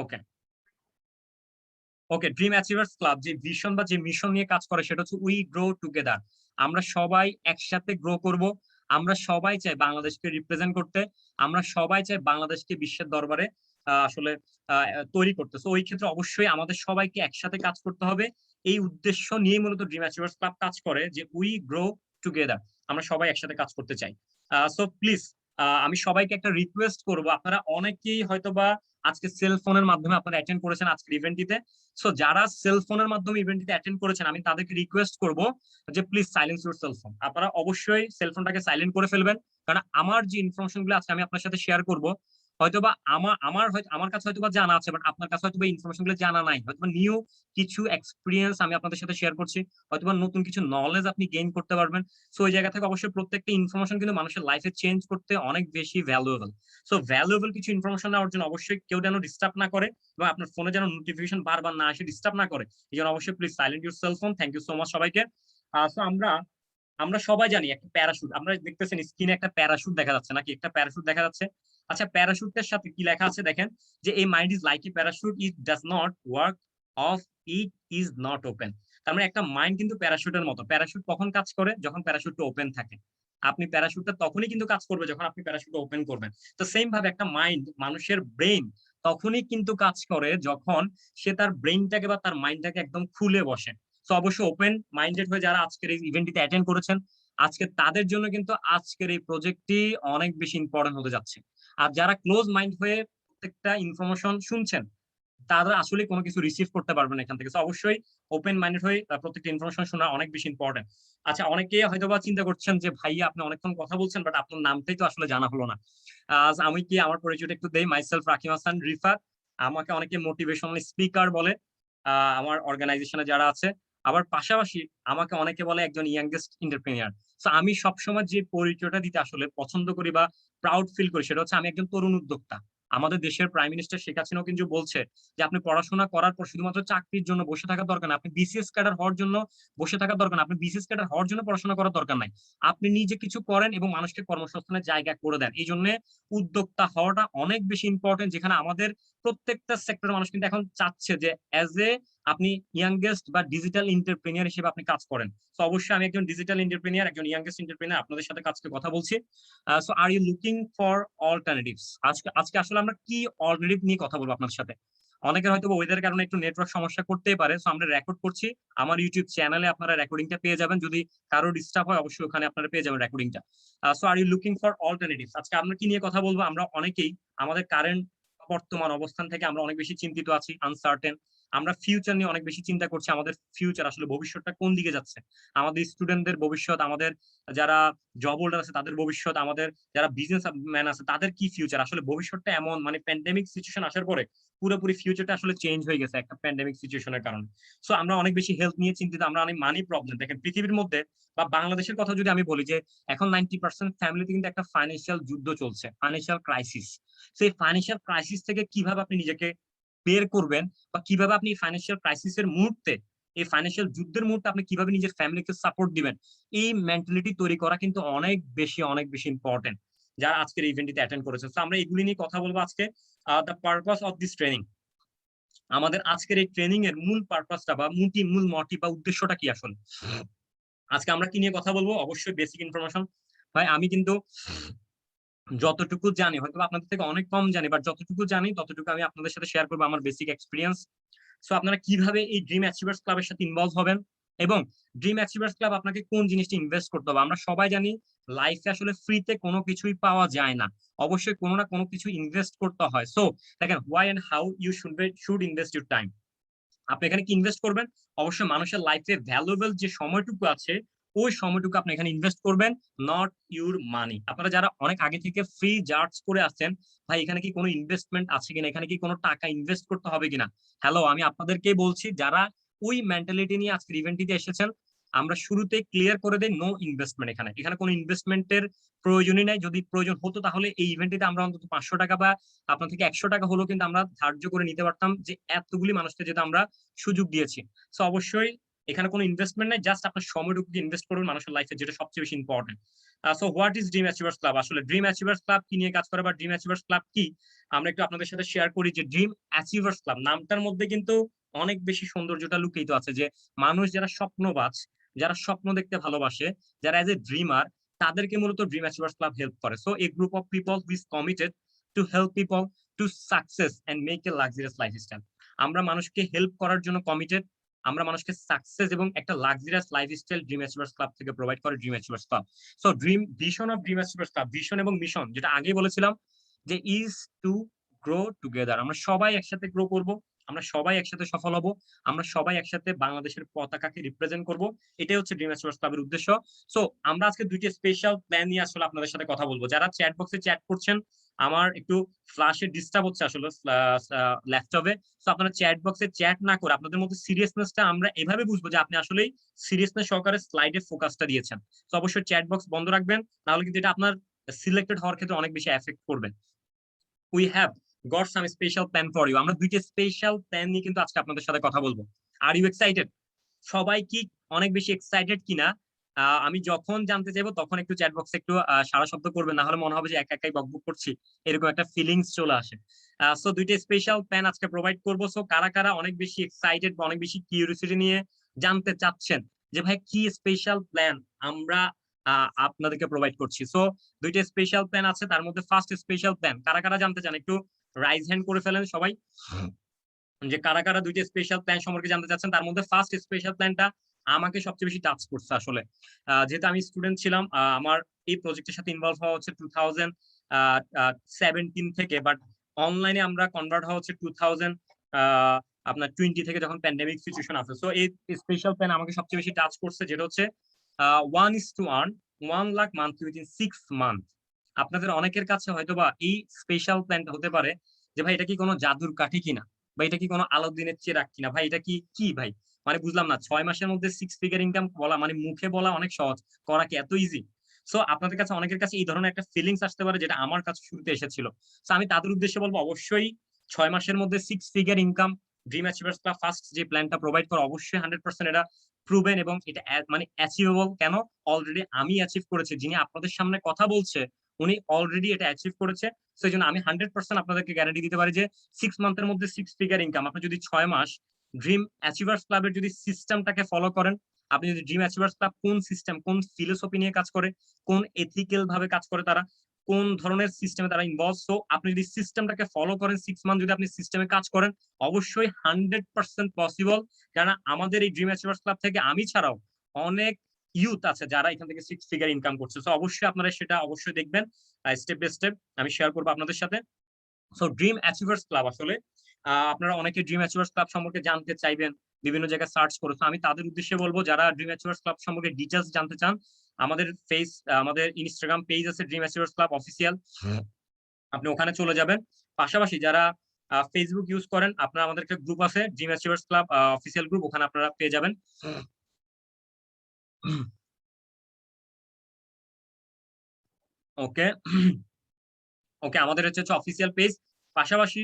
ওকে ওকে, dream achievers club যে vision বা যে মিশন নিয়ে কাজ করে সেটা হচ্ছে উই গ্রো টুগেদার। আমরা সবাই একসাথে গ্রো করব। আমরা সবাই চাই বাংলাদেশকে রিপ্রেজেন্ট করতে। আমরা সবাই চাই বাংলাদেশকে বিশ্বের দরবারে আসলে আহ, তৈরি করতে। তো ওই ক্ষেত্রে অবশ্যই আমাদের সবাইকে একসাথে কাজ করতে হবে। এই উদ্দেশ্য নিয়ে মূলত ড্রিম অ্যাচিভার্স ক্লাব কাজ করে, যে উই গ্রো টুগেদার, আমরা সবাই একসাথে কাজ করতে চাই। সো প্লিজ, আমি সবাইকে একটা রিকোয়েস্ট করব, আপনারা অনেকেই হয়তোবা আজকে সেল ফোনের মাধ্যমে আপনারা অ্যাটেন্ড করেছেন আজকের ইভেন্টটিতে। সো যারা সেল ফোনের মাধ্যমে ইভেন্টটিতে অ্যাটেন্ড করেছেন, আমি তাদেরকে রিকোয়েস্ট করব যে please silence your cell phone. আপনারা অবশ্যই সেল ফোনটাকে সাইলেন্ট করে ফেলবেন। কারণ আমার যে ইনফরমেশন গুলো আছে আমি আপনার সাথে শেয়ার করব, হয়তোবা আমার কাছে হয়তোবা জানা আছে, বাট আপনার কাছে হয়তোবা ইনফরমেশন গুলো জানা নাই। হয়তোবা নিউ কিছু এক্সপিরিয়েন্স আমি আপনাদের সাথে শেয়ার করছি, হয়তোবা নতুন কিছু নলেজ আপনি গেইন করতে পারবেন। সো ওই জায়গা থেকে অবশ্যই প্রত্যেকটা ইনফরমেশন কিন্তু মানুষের লাইফে চেঞ্জ করতে অনেক বেশি ভ্যালুয়েবল। সো ভ্যালুয়েবল কিছু ইনফরমেশন নেওয়ার জন্য অবশ্যই কেউ যেন ডিস্টার্ব না করে, এবং আপনার ফোনে যেন নোটিফিকেশন বারবার না আসে, ডিস্টার্ব না করে। এই জন্য অবশ্যই please silent your cell phone. Thank you so much সবাইকে। সো আমরা আমরা সবাই জানি একটা প্যারাশুট, আমরা দেখতেছেন স্ক্রিনে একটা প্যারাশুট দেখা যাচ্ছে নাকি, একটা প্যারাশুট দেখা যাচ্ছে। আচ্ছা, প্যারাশুটের সাথে কি লেখা আছে দেখেন, যে এই mind is like a parachute, it does not work of, it is not open. তার মানে একটা মাইন্ড কিন্তু প্যারাশুটের মতো। প্যারাশুট কখন কাজ করে? যখন প্যারাশুটটা ওপেন থাকে। আপনি প্যারাশুটটা তখনই কিন্তু কাজ করবে যখন আপনি প্যারাশুটটা ওপেন করবেন। তো সেম ভাবে একটা মাইন্ড, মানুষের ব্রেন তখনই কিন্তু কাজ করে যখন সে তার ব্রেনটাকে বা তার মাইন্ডটাকে একদম খুলে বসে। তো অবশ্যই ওপেন মাইন্ডেড হয়ে যারা আজকের এই ইভেন্টটিতে অ্যাটেন্ড করেছেন, আজকে তাদের জন্য কিন্তু আজকের এই প্রজেক্টটি অনেক বেশি ইম্পর্টেন্ট হতে যাচ্ছে। আর যারা ক্লোজ মাইন্ড হয়ে প্রত্যেকটা ইনফরমেশন শুনছেন, তারা আসলে কোনো কিছু রিসিভ করতে পারবেন এখান থেকে। অবশ্যই ওপেন মাইন্ডেড হয়ে প্রত্যেকটা ইনফরমেশন শোনা অনেক বেশি ইম্পর্টেন্ট। আচ্ছা, অনেকে হয়তোবা চিন্তা করছেন যে ভাইয়া আপনি অনেকক্ষণ কথা বলছেন, বাট আপনার নামটাই তো আসলে জানা হলো না। আমি কি আমার পরিচয়টা একটু দেই? Myself Rahkeem Hasan Rifat. আমাকে অনেকে মোটিভেশনাল স্পিকার বলে আমার অর্গানাইজেশনে যারা আছে। আবার পাশাপাশি আমাকে অনেকে বলে একজন ইয়াংগেস্ট এন্টারপ্রেনিয়ার। তো আমি সবসময় যে পরিচয়টা দিতে আসলে পছন্দ করি বা প্রাউড ফিল করি, সেটা হচ্ছে আমি একজন তরুণ উদ্যোক্তা। আমাদের দেশের প্রাইম মিনিস্টার শেখ হাসিনাও কিন্তু বলছে যে আপনি পড়াশোনা করার পর শুধুমাত্র চাকরির জন্য বসে থাকার দরকার না, আপনি বিসিএস ক্যাডার হওয়ার জন্য বসে থাকার দরকার না, আপনি বিসিএস ক্যাডার হওয়ার জন্য পড়াশোনা করার দরকার নাই। আপনি নিজে কিছু করেন এবং মানুষকে কর্মসংস্থানের জায়গা করে দেন। এই জন্য উদ্যোক্তা হওয়াটা অনেক বেশি ইম্পর্টেন্ট, যেখানে আমাদের প্রত্যেকটা সেক্টরের মানুষ কিন্তু এখন চাচ্ছে যে অ্যাজ এ আপনি ইয়াংগেস্ট বা ডিজিটাল এন্টারপ্রেনিয়ার হিসেবে আপনি কাজ করেন। তো অবশ্যই আমি একজন ডিজিটাল এন্টারপ্রেনিয়ার, একজন ইয়াংগেস্ট এন্টারপ্রেনিয়ার, আপনাদের সাথে কাজকে কথা বলছি। So are you looking for alternatives? আজকে আজকে আসলে আমরা কি অল্টারনেটিভ নিয়ে কথা বলবো আপনাদের সাথে। অনেকের হয়তো ওয়েদার কারণে একটু নেটওয়ার্ক সমস্যা করতেই পারে, সো আমরা রেকর্ড করছি। আমার ইউটিউব চ্যানেলে আপনারা রেকর্ডিংটা পেয়ে যাবেন। যদি কারো ডিস্টার্ব হয় অবশ্যই ওখানে আপনারা পেয়ে যাবেন রেকর্ডিংটা। So are you looking for alternatives? আজকে আমরা কি নিয়ে কথা বলবো? আমরা অনেকেই আমাদের কারেন্ট বর্তমান অবস্থান থেকে আমরা অনেক বেশি চিন্তিত আছি, আনসার্টেন। আমরা ফিউচার নিয়ে অনেক বেশি চিন্তা করছি, আমাদের ফিউচার আসলে ভবিষ্যৎটা কোন দিকে যাচ্ছে। আমাদের স্টুডেন্টদের ভবিষ্যৎ, আমাদের যারা জব হোল্ডার আছে তাদের ভবিষ্যৎ, আমাদের যারা বিজনেস ম্যান আছে তাদের কি ফিউচার। আসলে ভবিষ্যৎটা এমন, মানে প্যান্ডেমিক সিচুয়েশন আসার পরে পুরোপুরি ফিউচারটা আসলে চেঞ্জ হয়ে গেছে একটা প্যান্ডেমিক সিচুয়েশনের কারণে। সো আমরা অনেক বেশি হেলথ নিয়ে চিন্তিত, আমরা অনেক মানি প্রবলেম। দেখেন পৃথিবীর মধ্যে বা বাংলাদেশের কথা যদি আমি বলি, যে এখন 90% ফ্যামিলিতে কিন্তু একটা ফাইন্যান্সিয়াল যুদ্ধ চলছে, ফাইন্যান্সিয়াল ক্রাইসিস। সেই ফাইন্যান্সিয়াল ক্রাইসিস থেকে কিভাবে আপনি নিজেকে বের করবেন, বা কিভাবে আপনি ফাইন্যান্সিয়াল ক্রাইসিসের মুহূর্তে, এই ফাইন্যান্সিয়াল যুদ্ধের মুহূর্তে আপনি কিভাবে নিজের ফ্যামিলিকে সাপোর্ট দিবেন, এই মেন্টালিটি তৈরি করা কিন্তু অনেক বেশি ইম্পর্টেন্ট যারা আজকের ইভেন্টটিতে অ্যাটেন্ড করেছে। তো আমরা এগুলি নিয়ে কথা বলবো আজকে। The purpose of this training, আমাদের আজকের এই ট্রেনিং এর মূল পারপাসটা বা মূল মোটিভ বা উদ্দেশ্যটা কি আসলে। আজকে আমরা কি নিয়ে কথা বলবো? অবশ্যই বেসিক ইনফরমেশন। ভাই আমি কিন্তু যতটুকু জানি, হয়তো আপনাদের থেকে অনেক কম জানি, বাট যতটুকু জানি ততটুকু আমি আপনাদের সাথে শেয়ার করবো, আমার বেসিক এক্সপিরিয়েন্স। সো আপনারা কিভাবে এই ড্রিম অ্যাচিভার্স ক্লাবের সাথে ইনভলভ হবেন, এবং ড্রিম অ্যাচিভার্স ক্লাব আপনাকে কোন জিনিসটা ইনভেস্ট করতে হবে। আমরা সবাই জানি লাইফে আসলে ফ্রিতে কোনো কিছুই পাওয়া যায় না, অবশ্যই কোনো না কোনো কিছু ইনভেস্ট করতে হয়। সো দেখেন, why and how you should invest your time. আপনি এখানে কি ইনভেস্ট করবেন? অবশ্যই মানুষের লাইফে ভ্যালুয়েবল যে সময়টুকু আছে, ওই সময়টুকু আপনি এখানে ইনভেস্ট করবেন, নট ইউর মানি। আপনারা যারা অনেক আগে থেকে ফ্রি জার্জ করে আসছেন, ভাই এখানে কি কোনো ইনভেস্টমেন্ট আছে কিনা, এখানে কি কোনো টাকা ইনভেস্ট করতে হবে কিনা, হ্যালো, আমি আপনাদেরকে বলছি যারা ওই মেন্টালিটি নিয়ে আজকের ইভেন্টটিতে এসেছেন, আমরা শুরুতে ক্লিয়ার করে দেই নো ইনভেস্টমেন্ট। এখানে এখানে কোনো ইনভেস্টমেন্টের প্রয়োজনই নাই। যদি প্রয়োজন হতো তাহলে এই ইভেন্টটিতে আমরা অন্তত 500 টাকা বা আপনার থেকে 100 টাকা হলেও কিন্তু আমরা ধার্য করে নিতে পারতাম, যে এতগুলি মানুষকে যেটা আমরা সুযোগ দিয়েছি। সো অবশ্যই এখানে কোনো ইনভেস্টমেন্ট নাই, জাস্ট আপনার সময়টুকু ইনভেস্ট করুন মানুষের লাইফে, যেটা সবচেয়ে বেশি important. So what is dream achievers club? আসলে ড্রিম অ্যাচিভার্স ক্লাব কি নিয়ে কাজ করে বা ড্রিম অ্যাচিভার্স ক্লাব কি, আমরা একটু আপনাদের সাথে শেয়ার করি। যে ড্রিম অ্যাচিভার্স ক্লাব নামটার মধ্যে কিন্তু অনেক বেশি সৌন্দর্যটা লুকিয়ে আছে, যে মানুষ যারা স্বপ্নবাজ, যারা স্বপ্ন দেখতে ভালোবাসে, যারা এজ এ ড্রিমার, তাদেরকে মূলত ড্রিম অ্যাচিভার্স ক্লাব হেল্প করে। So a group of people who is committed to help people to success and make a luxurious lifestyle. আমরা মানুষকে হেল্প করার জন্য কমিটেড, আমরা মানুষকে সাকসেস এবং একটা luxurious lifestyle dream achievers club থেকে প্রোভাইড করে dream achievers club. So dream vision of dream achievers club, vision এবং মিশন যেটা আগে বলেছিলাম যে ইজ টু গ্রো টুগেদার। আমরা সবাই একসাথে গ্রো করব, আমরা সবাই একসাথে সফল হব, আমরা সবাই একসাথে বাংলাদেশের পতাকাকে রিপ্রেজেন্ট করব। এটাই হচ্ছে ড্রিম অ্যাচিভার্স ক্লাবের উদ্দেশ্য। সো আমরা আজকে দুইটি স্পেশাল প্ল্যান নিয়ে আসলে আপনাদের সাথে কথা বলবো। যারা চ্যাট বক্সে চ্যাট করছেন, আমার একটু ফ্ল্যাশে ডিস্টার্ব হচ্ছে আসলে ল্যাপটপে। তো আপনারা চ্যাট বক্সে চ্যাট না করে আপনাদের মধ্যে সিরিয়াসনেসটা আমরা এভাবে বুঝবো যে আপনি আসলেই সিরিয়াসনেস সহকারে স্লাইডে ফোকাসটা দিয়েছেন। তো অবশ্যই চ্যাট বক্স বন্ধ রাখবেন, নাহলে কিন্তু এটা আপনার সিলেক্টেড হওয়ার ক্ষেত্রে অনেক বেশি এফেক্ট করবে। We have got some special plan for you. আমরা দুইটা স্পেশাল প্ল্যান নিয়ে কিন্তু আজকে আপনাদের সাথে কথা বলবো। Are you excited? সবাই কি অনেক বেশি এক্সাইটেড কিনা আমি যখন জানতে চাইবো তখন একটু চ্যাট বক্সে একটু সারা শব্দ করবেন, না হলে মনে হবে যে একা একাই বকবক করছি, এরকম একটা ফিলিংস চলে আসে। সো দুইটা স্পেশাল প্ল্যান আজকে প্রোভাইড করবো। সো কারা কারা অনেক বেশি এক্সাইটেড বা অনেক বেশি কিউরিওসিটি নিয়ে জানতে চাচ্ছেন যে ভাই কি স্পেশাল প্ল্যান আমরা আপনাদেরকে প্রোভাইড করছি। সো দুইটা স্পেশাল প্ল্যান আছে, তার মধ্যে ফার্স্ট স্পেশাল প্ল্যান কারা কারা জানতে চান একটু রাইজ হ্যান্ড করে ফেলেন সবাই, যে কারা কারা দুইটা স্পেশাল প্ল্যান সম্পর্কে জানতে চাচ্ছেন। তার মধ্যে ফার্স্ট স্পেশাল প্ল্যানটা আমাকে সবচেয়ে বেশি টাচ করছে আসলে। যেহেতু আমি স্টুডেন্ট ছিলাম, আমার এই প্রজেক্টের সাথে ইনভলভ হওয়া হচ্ছে 2017 থেকে, বাট অনলাইনে আমরা কনভার্ট হওয়া হচ্ছে 2020 থেকে, যখন প্যান্ডেমিক সিচুয়েশন আছে। সো এই স্পেশাল প্ল্যান আমাকে সবচেয়ে বেশি টাচ করছে, যেটা হচ্ছে 1:1 1 লাখ মান্থলি উইথিন 6 মান্থ। আপনাদের অনেকের কাছে হয়তোবা এই স্পেশাল প্ল্যানটা হতে পারে যে ভাই এটা কি কোনো জাদুর কাঠি কিনা, বা এটা কি কোনো আলাউদ্দিনের চেরাগ কিনা, ভাই এটা কি কি ভাই, মানে বুঝলাম না। 6 মাসের মধ্যে 6 ফিগার ইনকাম বলা মানে মুখে বলা অনেক সহজ, করা কি এত ইজি? সো আপনাদের কাছে অনেকের কাছে এই ধরনের একটা ফিলিংস আসতে পারে, যেটা আমার কাছে শুরুতে এসেছিল। সো আমি তাদের উদ্দেশ্যে বলবো, অবশ্যই 6 মাসের মধ্যে 6 figure income dream achievers club first যে প্ল্যানটা প্রোভাইড করে, অবশ্যই 100% এটা প্রুভেন, এবং এটা মানে অ্যাচিভেবল। কেন? অলরেডি আমি অ্যাচিভ করেছি, যিনি আপনাদের সামনে কথা বলছে উনি অলরেডি এটা অ্যাচিভ করেছে। সেই জন্য আমি 100% আপনাদেরকে গ্যারান্টি দিতে পারি যে 6 মান্থের মধ্যে 6 ফিগার ইনকাম। আপনি যদি 6 মাস ড্রিম অ্যাচিভার্স ক্লাবের যদি সিস্টেমটাকে ফলো করেন, আপনি যদি ড্রিম অ্যাচিভার্স ক্লাব কোন সিস্টেম, কোন ফিলোসফি নিয়ে কাজ করে, কোন এথিক্যাল ভাবে কাজ করে, তারা কোন ধরনের সিস্টেমে তারা ইনভলভ, সো আপনি যদি সিস্টেমটাকে ফলো করেন, 6 মান্থ যদি আপনি সিস্টেমে কাজ করেন, অবশ্যই 100% পসিবল। কারণ আমাদের এই ড্রিম অ্যাচিভার্স ক্লাব থেকে আমি ছাড়াও অনেক ইউথ আছে যারা এখান থেকে 6 ফিগার ইনকাম করছে। সো অবশ্যই আপনারা সেটা অবশ্যই দেখবেন, স্টেপ বাই স্টেপ আমি শেয়ার করবো আপনাদের সাথে। সো ড্রিম অ্যাচিভার্স ক্লাব আসলে আপনারা অনেকে ড্রিম অ্যাচিভার্স ক্লাব সম্পর্কে জানতে চাইবেন, বিভিন্ন জায়গায় সার্চ করেছে। আমি তাদের উদ্দেশ্যে বলবো, যারা ড্রিম অ্যাচিভার্স ক্লাব সম্পর্কে ডিটেলস জানতে চান, আমাদের আমাদের ইনস্টাগ্রাম পেজ আছে ড্রিম অ্যাচিভার্স ক্লাব অফিসিয়াল, আপনি ওখানে চলে যাবেন। পাশাপাশি যারা ফেসবুক ইউজ করেন, আপনারা আমাদের একটা গ্রুপ আছে dream achievers club official group, ওখানে আপনারা পেয়ে যাবেন। ওকে ওকে, আমাদের হচ্ছে অফিসিয়াল পেজ। পাশাপাশি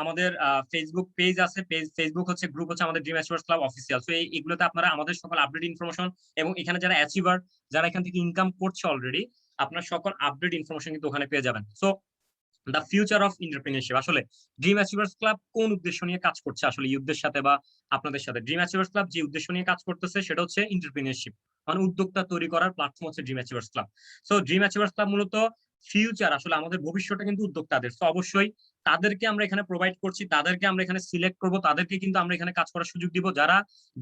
আমাদের ফেসবুক পেজ আছে, ফেসবুক হচ্ছে গ্রুপ হচ্ছে আমাদের dream achievers club official. So এইগুলোতে আপনারা আমাদের সকল আপডেট ইনফরমেশন, এবং এখানে যারা অ্যাচিভার, যারা এখান থেকে ইনকাম করছে অলরেডি, আপনার সকল আপডেট ইনফরমেশন কিন্তু ওখানে পেয়ে যাবেন। So the future of entrepreneurship, আসলে ড্রিম অ্যাচিভার্স ক্লাব কোন উদ্দেশ্য নিয়ে কাজ করছে আসলে ইউথদের সাথে বা আপনাদের সাথে? ড্রিম অ্যাচিভার্স ক্লাব যে উদ্দেশ্য নিয়ে কাজ করতেছে সেটা হচ্ছে এন্টারপ্রেনিউরশিপ, মানে উদ্যোক্তা তৈরি করার প্ল্যাটফর্ম হচ্ছে dream achievers club. So dream achievers club মূলত ফিউচার, আসলে আমাদের ভবিষ্যৎটা কিন্তু উদ্যোক্তাদের। তো অবশ্যই তাদেরকে আমরা এখানে প্রোভাইড করছি, তাদেরকে আমরা এখানে সিলেক্ট করব, তাদেরকে কিন্তু আমরা এখানে কাজ করার সুযোগ দিব,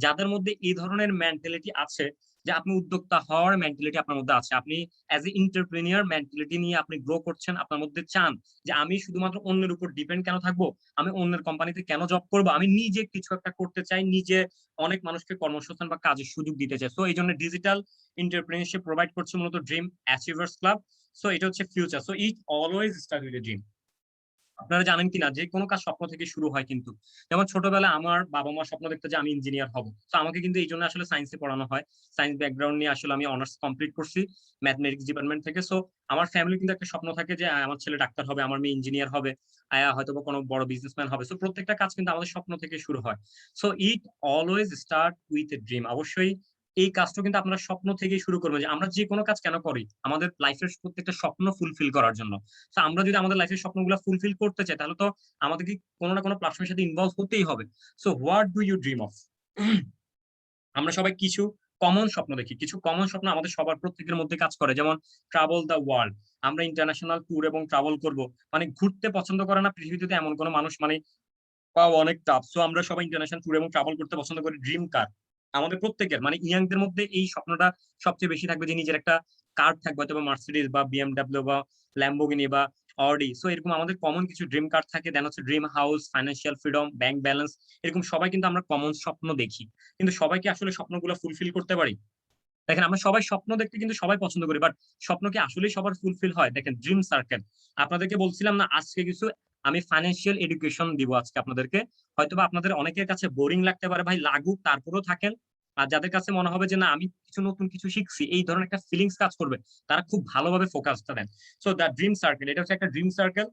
যাদের মধ্যে এই ধরনের মেন্টালিটি আছে, যে আপনি উদ্যোক্তা হওয়ার মেন্টালিটি আপনার মধ্যে আছে, আপনি অ্যাজ এ এন্টারপ্রেনিয়র মেন্টালিটি নিয়ে আপনি গ্রো করছেন, আপনার মধ্যে চান যে আমি শুধুমাত্র অন্যের উপর ডিপেন্ড কেন থাকবো, আমি অন্যের কোম্পানিতে কেন জব করবো, আমি নিজে কিছু একটা করতে চাই, নিজে অনেক মানুষকে কর্মসংস্থান বা কাজের সুযোগ দিতে চাই। সো এই জন্য ডিজিটাল এন্টারপ্রেনিয়রশিপ প্রোভাইড করছে মূলত ড্রিম অ্যাচিভার্স ক্লাব। সো এটা হচ্ছে future. So it always start with a dream. আপনারা জানেন কিনা যে কোনো কাজ স্বপ্ন থেকে শুরু হয়, কিন্তু যেমন ছোটবেলায় আমার বাবা মা স্বপ্ন দেখতো যে আমি ইঞ্জিনিয়ার হব। তো আমাকে কিন্তু এই জন্য আসলে সায়েন্সে পড়ানো হয়, সায়েন্স ব্যাকগ্রাউন্ড নিয়ে আসলে আমি অনার্স কমপ্লিট করছি ম্যাথমেটিক্স ডিপার্টমেন্ট থেকে। সো আমার ফ্যামিলি কিন্তু একটা স্বপ্ন থাকে যে আমার ছেলে ডাক্তার হবে, আমার মেয়ে ইঞ্জিনিয়ার হবে, হয়তো কোনো বড় বিজনেসম্যান হবে। সো প্রত্যেকটা কাজ কিন্তু আমাদের স্বপ্ন থেকে শুরু হয়। So it always start with a dream. অবশ্যই এই কাজটা কিন্তু আপনারা স্বপ্ন থেকেই শুরু করবেন, যে আমরা যে কোনো কাজ কেন করি, আমাদের লাইফের প্রত্যেকটা স্বপ্ন ফুলফিল করার জন্য। তো আমরা যদি আমাদের লাইফের স্বপ্নগুলো ফুলফিল করতে চাই, তাহলে তো আমাদেরকে কোনো না কোনো প্ল্যাটফর্মের সাথে ইনভলভ হতেই হবে। So what do you dream of? আমরা সবাই কিছু কমন স্বপ্ন দেখি, কিছু কমন স্বপ্ন আমাদের সবার প্রত্যেকের মধ্যে কাজ করে, যেমন ট্রাভেল দ্য ওয়ার্ল্ড। আমরা ইন্টারন্যাশনাল ট্যুর এবং ট্রাভেল করব, মানে ঘুরতে পছন্দ করে না পৃথিবীতে এমন কোনো মানুষ মানে পাওয়া অনেক টাফ। সো আমরা সবাই ইন্টারন্যাশনাল ট্যুর এবং ট্রাভেল করতে পছন্দ করি। ড্রিম কার আমাদের প্রত্যেকের, মানে ইয়াংদের মধ্যে এই স্বপ্নটা সবচেয়ে বেশি থাকবে, যে নিজের একটা কার থাকবে, হয়তো মার্সিডিজ বা বিএমডাব্লিউ বা ল্যাম্বোগিনি বা অডি। সো এরকম আমাদের কমন কিছু ড্রিম কার থাকে, দেন হচ্ছে dream house, financial freedom, bank balance. এরকম সবাই কিন্তু আমরা কমন স্বপ্ন দেখি, কিন্তু সবাইকে আসলে স্বপ্নগুলো ফুলফিল করতে পারি? দেখেন, আমরা সবাই স্বপ্ন দেখতে কিন্তু সবাই পছন্দ করি, বাট স্বপ্ন কি আসলে সবার ফুলফিল হয়? দেখেন, ড্রিম সার্কেল, আপনাদেরকে বলছিলাম না আজকে কিছু আমি ফাইন্যান্সিয়াল এডুকেশন দিব আজকে আপনাদেরকে। হয়তোবা আপনাদের অনেকের কাছে বোরিং লাগতে পারে, ভাই লাগুক, তারপরেও থাকেন। আর যাদের কাছে মনে হবে যে না, আমি কিছু নতুন কিছু শিখছি, এই ধরনের একটা ফিলিংস কাজ করবে, তারা খুব ভালোভাবে ফোকাসটা দেন। সো দ্য ড্রিম সার্কেল, এটা হচ্ছে একটা ড্রিম সার্কেল।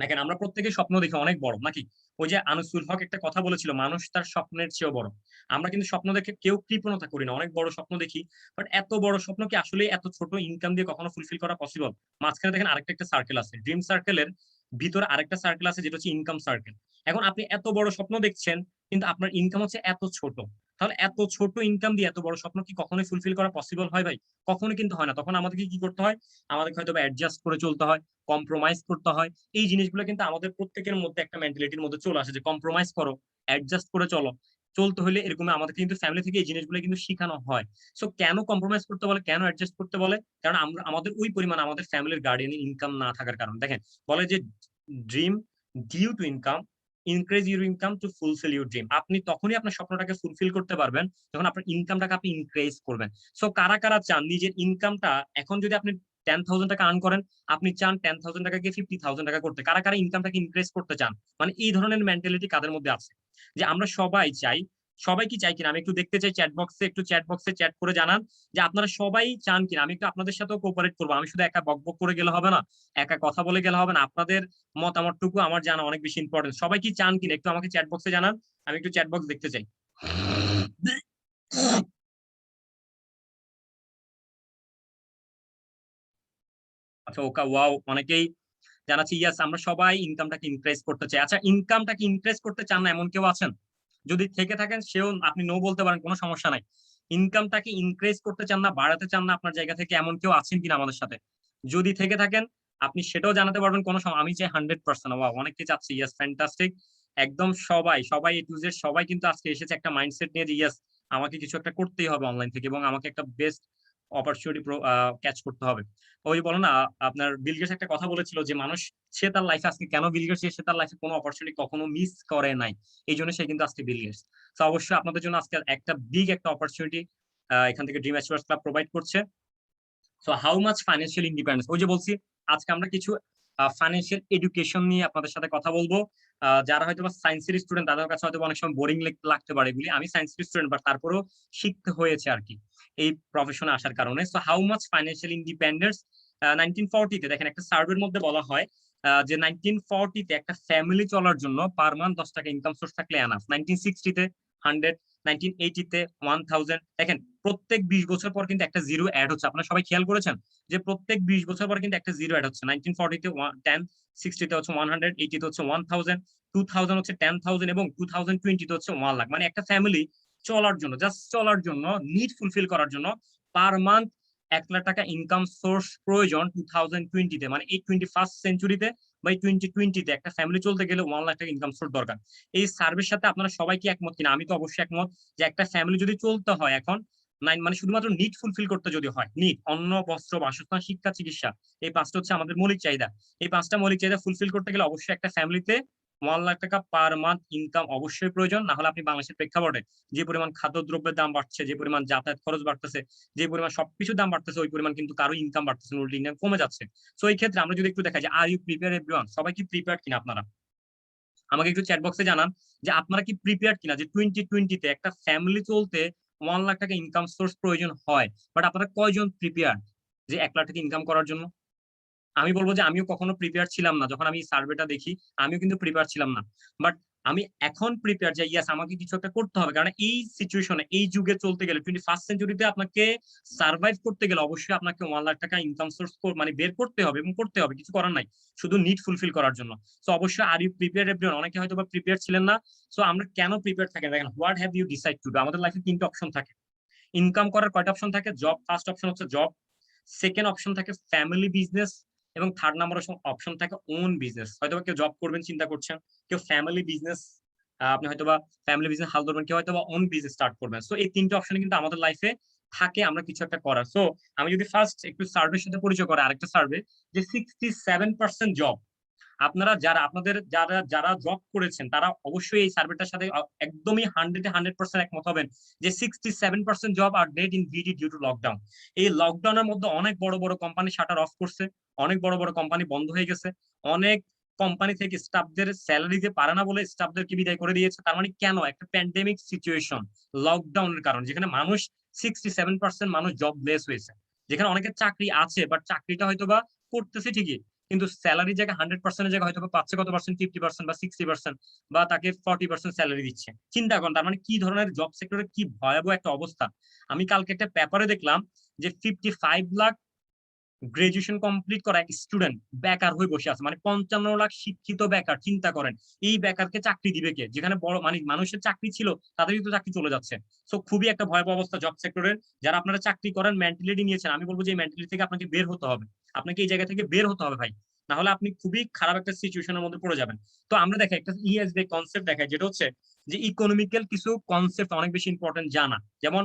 দেখেন, আমরা প্রত্যেকে স্বপ্ন দেখি অনেক বড়, নাকি? ওই যে আনিসুল হক একটা কথা বলেছিল, মানুষ তার স্বপ্নের চেয়েও বড়। আমরা কিন্তু স্বপ্ন দেখে কেউ কৃপণতা করি না, অনেক বড় স্বপ্ন দেখি। বাট এত বড় স্বপ্ন কি আসলে এত ছোট ইনকাম দিয়ে কখনো ফুলফিল করা পসিবল? মাঝখানে দেখেন আরেকটা একটা সার্কেল আছে, ড্রিম সার্কেলের ভিতরে আরেকটা সার্কেল আছে, যেটা হচ্ছে ইনকাম সার্কেল। এখন আপনি এত বড় স্বপ্ন দেখছেন, কিন্তু আপনার ইনকাম হচ্ছে এত ছোট। তাহলে এত ছোট ইনকাম দিয়ে এত বড় স্বপ্ন কি কখনোই ফুলফিল করা পসিবল হয় ভাই? কখনোই কিন্তু হয় না। তখন আমাদেরকে কি করতে হয়? আমাদেরকে হয়তো অ্যাডজাস্ট করে চলতে হয়, কম্প্রোমাইজ করতে হয়। এই জিনিসগুলো কিন্তু আমাদের প্রত্যেকের মধ্যে একটা মেন্টালিটির মধ্যে চলে আসে, যে কম্প্রোমাইজ করো, অ্যাডজাস্ট করে চলো। চলতে হলে এরকম আমাদের কিন্তু ফ্যামিলি থেকে এই জিনিসগুলো কিন্তু শেখানো হয়। সো কেন কম্প্রোমাইজ করতে বলে, কেন অ্যাডজাস্ট করতে বলে? কারণ আমরা আমাদের ওই পরিমাণ আমাদের ফ্যামিলির গার্ডিয়ানের ইনকাম না থাকার কারণে। দেখেন, বলে যে dream due to income, increase your income to fulfil your dream. আপনি তখনই আপনার স্বপ্নটাকে ফুলফিল করতে পারবেন যখন আপনার ইনকামটাকে আপনি ইনক্রিজ করবেন। সো কারা কারা চান নিজের ইনকামটা, এখন যদি আপনি 10,000 টাকা আর্ন করেন, আপনি চান 10,000 টাকাকে 50,000 টাকা করতে? কারা কারা ইনকামটাকে ইনক্রিজ করতে চান? মানে এই ধরনের মেন্টালিটি কাদের মধ্যে আছে? যে আমরা সবাই চাই। সবাই কি চাই কিনা আমি একটু দেখতে চাই, চ্যাট বক্সে চ্যাট করে জানান যে আপনারা সবাই চান কিনা। আমি একটু আপনাদের সাথেও কোঅপারেট করবো, আমি শুধু একা বকবক করে গেলে হবে না, একা কথা বলে গেলে হবে না। আপনাদের মতামতটুকু আমার জানা অনেক বেশি ইম্পর্টেন্ট। সবাই কি চান কিনা একটু আমাকে চ্যাট বক্সে জানান, আমি একটু চ্যাট বক্স দেখতে চাই। আচ্ছা, ওকা, ওয়াও, অনেকেই জানাচ্ছি ইয়াস, আমরা সবাই ইনকামটাকে ইনক্রিজ করতে চাই। আচ্ছা, ইনকামটাকে ইনক্রিজ করতে চান না এমন কেউ আছেন? যদি থেকে থাকেন, সেও আপনি নো বলতে পারেন, কোনো সমস্যা নাই। ইনকামটাকে ইনক্রিজ করতে চান না, বাড়াতে চান না আপনার জায়গা থেকে, এমন কেউ আছেন কিনা আমাদের সাথে? যদি থেকে থাকেন, আপনি সেটাও জানাতে পারবেন, কোনো সময়। আমি চাই 100%। ওয়াও, অনেকে চাচ্ছি, ইয়াস, ফ্যান্টাস্টিক। একদম সবাই সবাই এ টু জেড সবাই কিন্তু আজকে এসেছে একটা মাইন্ডসেট নিয়ে, যে ইয়াস, আমাকে কিছু একটা করতেই হবে অনলাইন থেকে, এবং আমাকে একটা বেস্ট অপরচুনিটি ক্যাচ করতে হবে। ওই বলো না, আপনার বিল গেটস একটা কথা বলেছিল যে মানুষ, সে তার লাইফে আজকে কেন বিল গেটস, সে তার লাইফে কোনো অপরচুনিটি কখনো মিস করে নাই, এই জন্য সে কিন্তু আজকে বিল গেটস। তো অবশ্যই আপনাদের জন্য আজকে একটা বিগ একটা অপরচুনিটি এখান থেকে ড্রিম অ্যাচিভার্স ক্লাব প্রোভাইড করছে। So how much financial independence, ওই যে বলছি, আজকে আমরা কিছু ফাইন্যান্সিয়াল এডুকেশন নিয়ে আপনাদের সাথে কথা বলবো। যারা হয়তো সায়েন্সের স্টুডেন্ট, তাদের কাছে হয়তো অনেক সময় বোরিং লাগতে পারে এগুলি। আমি সায়েন্সের স্টুডেন্ট, বাট তারপরেও শিখতে হয়েছে আর কি এই প্রফেশনে আসার কারণে। So how much financial independence, 1940-তে দেখেন একটা সার্ভের মধ্যে বলা হয় যে 1940-তে একটা ফ্যামিলি চলার জন্য পার মান্থ 10 টাকা ইনকাম সোর্স থাকলে এনাফ। 1960-তে 100, 1980-তে 1000। দেখেন, প্রত্যেক 20 বছর পর কিন্তু একটা জিরো অ্যাড হচ্ছে। আপনারা সবাই খেয়াল করেছেন যে প্রত্যেক 20 বছর পর কিন্তু একটা জিরো অ্যাড হচ্ছে। 1940-তে 10, 60-তে হচ্ছে 100, 80-তে হচ্ছে 1000, 2000 হচ্ছে 10,000, এবং 2020-তে হচ্ছে 1 লাখ। মানে একটা ফ্যামিলি চলার জন্য, জাস্ট চলার জন্য, নিড ফুলফিল করার জন্য পার মান্থ 1 লাখ টাকা ইনকাম সোর্স প্রয়োজন 2020-তে। মানে এই 21st সেঞ্চুরিতে বা এই 2020-তে একটা ফ্যামিলি চলতে গেলে 1 লাখ টাকা ইনকাম সোর্স দরকার। এই সার্ভের সাথে আপনারা সবাই কি একমত কিনা? আমি তো অবশ্যই একমত, যে একটা ফ্যামিলি যদি চলতে হয় এখন, মানে শুধুমাত্র নিড ফুলফিল করতে যদি হয়, নিড, অন্ন, বস্ত্র, বাসস্থান, শিক্ষা, চিকিৎসা, এই 5টা হচ্ছে আমাদের মৌলিক চাহিদা। এই 5টা মৌলিক চাহিদা ফুলফিল করতে গেলে অবশ্যই একটা ফ্যামিলিতে 1 লাখ টাকা পার মান্থ ইনকাম অবশ্যই প্রয়োজন। না হলে আপনি বাংলাদেশের প্রেক্ষাপটে যে পরিমাণ খাদ্যদ্রব্যের দাম বাড়ছে, যে পরিমাণ যাতায়াত খরচ বাড়তেছে, যে পরিমাণ সবকিছুর দাম বাড়তেছে, ওই পরিমাণ কিন্তু কারো ইনকাম বাড়তেছে, উল্টো ইনকাম কমে যাচ্ছে। তো এই ক্ষেত্রে আমরা যদি একটু দেখা যায়, আর ইউ প্রিপেয়ার এভরিওয়ান, সবাই কি প্রিপেয়ার কিনা আপনারা? আমাকে একটু চ্যাট বক্সে জানান যে আপনারা কি প্রিপেয়ার কিনা, যে 2020-তে একটা ফ্যামিলি চলতে 1 লাখ টাকা ইনকাম সোর্স প্রয়োজন হয়, বাট আপনারা কয়জন প্রিপেয়ার যে 1 লাখ টাকা ইনকাম করার জন্য? আমি বলবো যে আমিও কখনো প্রিপেয়ার ছিলাম না। যখন আমি সার্ভেটা দেখি, আমিও কিন্তু প্রিপেয়ার ছিলাম না। বাট আমি এখন প্রিপেয়ার যে ইয়েস আমাকে কিছু একটা করতে হবে, কারণ এই সিচুয়েশনে এই যুগে চলতে গেলে 21st সেঞ্চুরিতে আপনাকে সার্ভাইভ করতে গেলে অবশ্যই আপনাকে 1 লাখ টাকা ইনকাম সোর্স মানে বের করতে হবে এবং করতে হবে, কিছু করার নাই, শুধু নিড ফুলফিল করার জন্য। সো অবশ্যই আর ইউ প্রিপেয়ার এভরিওয়ান, অনেকে হয়তো বা প্রিপেয়ার ছিলেন না। সো আমরা কেন প্রিপেয়ার থাকি দেখেন, what have you decide to do. আমাদের লাইফে 3টে অপশন থাকে। ইনকাম করার কয়টা অপশন থাকে? জব, ফার্স্ট অপশন হচ্ছে জব, সেকেন্ড অপশন থাকে ফ্যামিলি বিজনেস, এবং থার্ড নাম্বার অপশন থাকে ওন বিজনেস। হয়তো কেউ জব করবেন চিন্তা করছেন, কেউ ফ্যামিলি বিজনেস, আপনি হয়তোবা ফ্যামিলি বিজনেস হাল ধরবেন, কেউ হয়তোবা ওন বিজনেস স্টার্ট করবেন। সো এই 3টে অপশন কিন্তু আমাদের লাইফে থাকে, আমরা কিছু একটা করার। সো আমি যদি ফার্স্ট একটু সার্ভের সাথে পরিচয় করি, আরেকটা সার্ভে যে 67% জব। আপনারা যারা আপনাদের যারা যারা জব করেছেন তারা অবশ্যই এই সার্ভেটার সাথে একদমই 100% একমত হবেন যে 67% জব আর ডেড ইন ভিডি ডিউ টু লকডাউন। এই লকডাউনের মধ্যে অনেক বড় বড় কোম্পানি শাটার অফ করছে, অনেক বড় বড় কোম্পানি বন্ধ হয়ে গেছে, অনেক কোম্পানি থেকে স্টাফদের স্যালারি দিতে পারে না বলে স্টাফদেরকে বিদায় করে দিয়েছে। তার মানে কেন? একটা প্যান্ডেমিক সিচুয়েশন, লকডাউনের কারণে, যেখানে মানুষ 67% মানুষ জব লেস হয়েছে, যেখানে অনেকের চাকরি আছে বাট চাকরিটা হয়তো বা করতেছে ঠিকই, কিন্তু স্যালারি জায়গায় 100%-এর জায়গায় হয়তো পাচ্ছে কত পার্সেন্ট, 50% বা 60%, বা তাকে 40% স্যালারি দিচ্ছে। চিন্তা করেন তার মানে কি ধরনের জব সেক্টরে কি ভয়াবহ একটা অবস্থা। আমি কালকে একটা পেপারে দেখলাম যে 55 লাখ গ্রাজুয়েশন কমপ্লিট করা এক স্টুডেন্ট বেকার হয়ে বসে আছে, মানে 55 লাখ শিক্ষিত বেকার। চিন্তা করেন এই বেকারকে চাকরি দিবে কে? যেখানে বড় মানে মানুষের চাকরি ছিল তাদেরই তো চাকরি চলে যাচ্ছে। সো খুবই একটা ভয়াবহ অবস্থা জব সেক্টরের। যারা আপনারা চাকরি করেন মেন্টালিটি নিয়েছেন, আমি বলবো যে এই মেন্টালিটি থেকে আপনাকে বের হতে হবে, আপনাকে এই জায়গা থেকে বের হতে হবে ভাই, না হলে আপনি খুবই খারাপ একটা সিচুয়েশনের মধ্যে পড়ে যাবেন। তো আমরা দেখি একটা ইএসডি কনসেপ্ট দেখাই, যেটা হচ্ছে যে ইকোনমিক্যাল কিছু কনসেপ্ট অনেক বেশি ইম্পর্টেন্ট জানা। যেমন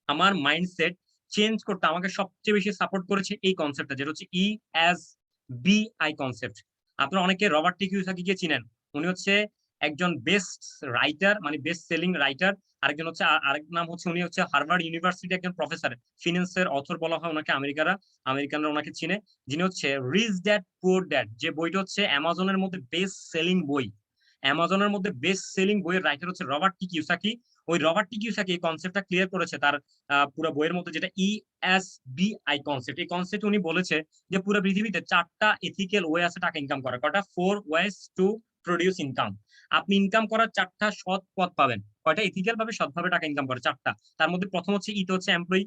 আমার মাইন্ডসেট চেঞ্জ করতে আমাকে সবচেয়ে বেশি সাপোর্ট করেছে এই কনসেপ্টটা, যেটা হচ্ছে E S B I concept. আপনারা অনেকে রবার্ট টি কিওসাকিকে চিনেন, উনি হচ্ছে একজন বেস্ট রাইটার, মানে বেস্ট সেলিং রাইটার। আরেকজন হচ্ছে আরেক নাম হচ্ছে উনি হচ্ছে হার্ভার্ড ইউনিভার্সিটি একজন প্রফেসর, ফিনান্সের অথর বলা হয় ওনাকে, আমেরিকানরা ওনাকে চিনে। যিনি হচ্ছে রিচ ড্যাড পুয়ার ড্যাড, যে বইটা হচ্ছে অ্যামাজনের মধ্যে বেস্ট সেলিং বই, অ্যামাজনের মধ্যে বেস্ট সেলিং বইয়ের রাইটার হচ্ছে রবার্ট টি কিওসাকি। ওই রবার্ট টি কিওসাকি এই কনসেপ্টটা ক্লিয়ার করেছে তার পুরো বইয়ের মধ্যে, যেটা ESBI কনসেপ্ট। এই কনসেপ্ট উনি বলেছে যে পুরো পৃথিবীতে 4টা এথিক্যাল ওয়ে আছে টাকা ইনকাম করার। কয়টা? 4 ওয়েজ টু প্রডিউস ইনকাম। আপনি ইনকাম করার 4টা সৎ পথ পাবেন। কয়টা? এথিক্যাল ভাবে, সৎভাবে টাকা ইনকাম করে 4টা। তার মধ্যে প্রথম হচ্ছে ই তে হচ্ছে এমপ্লয়ি,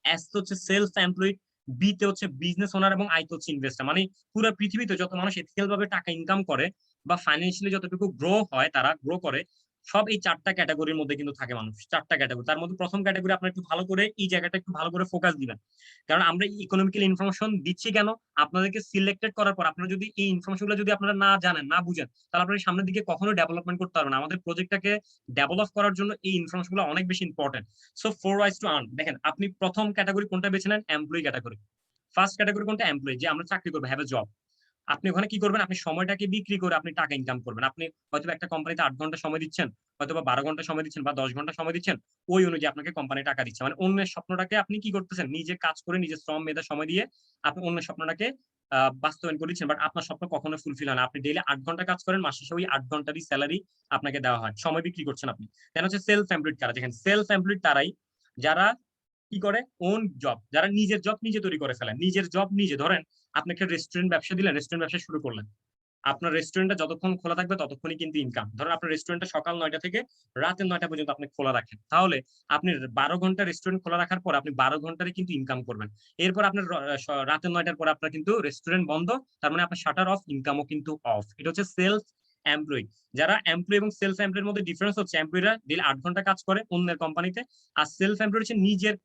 এস তে হচ্ছে সেলফ এমপ্লয়েড, বি তে হচ্ছে বিজনেস ওনার, এবং আই তে হচ্ছে ইনভেস্টর। মানে পুরো পৃথিবীতে যত মানুষ এথিক্যাল ভাবে টাকা ইনকাম করে বা ফাইন্যান্সিয়ালি যতটুকু গ্রো হয়, তারা গ্রো করে, সব এই 4টা ক্যাটাগরির মধ্যে কিন্তু থাকে মানুষ। 4টা ক্যাটাগরি, তার মধ্যে প্রথম ক্যাটাগরি আপনার একটু ভালো করে এই জায়গাটা একটু ভালো করে ফোকাস দিবেন। কারণ আমরা ইকোনমিক্যাল ইনফরমেশন দিচ্ছি কেন? আপনাদেরকে সিলেক্টেড করার পর আপনারা যদি এই ইনফরমেশন গুলো যদি আপনারা না জানেন, না বুঝেন, তাহলে আপনারা সামনের দিকে কখনো ডেভেলপমেন্ট করতে পারবেন না। আমাদের প্রজেক্টটাকে ডেভেলপ করার জন্য এই ইনফরমেশন গুলো অনেক বেশি important. So 4 wise to earn, দেখেন আপনি প্রথম ক্যাটাগরি কোনটা বেছে নেন? Employee category. ফার্স্ট ক্যাটাগরি কোনটা? এমপ্লয়ি, যে আমরা চাকরি করবো, হ্যাভ এ জব। আপনি ওখানে কি করবেন? আপনি সময়টাকে বিক্রি করে আপনি টাকা ইনকাম করবেন। আপনি হয়তো একটা কোম্পানিতে 8 ঘন্টা সময় দিচ্ছেন, হয়তো বা 12 ঘন্টা সময় দিচ্ছেন, বা 10 ঘন্টা সময় দিচ্ছেন, ওই অনুযায়ী আপনাকে কোম্পানি টাকা দিচ্ছে। মানে অন্যের স্বপ্নটাকে আপনি কি করতেছেন? নিজে কাজ করে, নিজের শ্রম মেধা সময় দিয়ে আপনি অন্যের স্বপ্নটাকে বাস্তবায়ন করে দিচ্ছেন। বাট আপনার স্বপ্ন কখনো ফুলফিল হয় না। আপনি ডেইলি 8 ঘন্টা কাজ করেন, মাসে শেষে ওই 8 ঘন্টারই স্যালারি আপনাকে দেওয়া হয়, সময় বিক্রি করছেন আপনি। দেন হচ্ছে সেলফ এমপ্লয়েড কারা? দেখেন সেলফ এমপ্লয়েড তারাই যারা কি করে? ওন জব, যারা নিজের জব নিজে তৈরি করে ফেলেন, নিজের জব নিজে। ধরেন আপনি একটা রেস্টুরেন্ট ব্যবসা দিলেন, রেস্টুরেন্ট ব্যবসা শুরু করলেন, আপনার রেস্টুরেন্টটা যতক্ষণ খোলা থাকবে ততক্ষণই কিন্তু ইনকাম। ধরেন আপনার রেস্টুরেন্টটা সকাল 9টা থেকে রাতের 9টা পর্যন্ত আপনি খোলা রাখেন, তাহলে আপনি 12 ঘন্টা রেস্টুরেন্ট খোলা রাখার পর আপনি 12 ঘন্টারই কিন্তু ইনকাম করবেন। এরপর আপনার রাতের 9টার পর আপনার কিন্তু রেস্টুরেন্ট বন্ধ, তার মানে আপনার শাটার অফ, ইনকামও কিন্তু অফ। এটা হচ্ছে সেলফ এমপ্লয়ি। যারা এমপ্লয়ি এবং সেলফ এমপ্লয়ের মধ্যে ডিফারেন্স হচ্ছে, এমপ্লয়িরা ডেইলি 8 ঘন্টা কাজ করে অন্যের কোম্পানিতে, আর সেলফ এমপ্লয়েড হচ্ছে নিজের,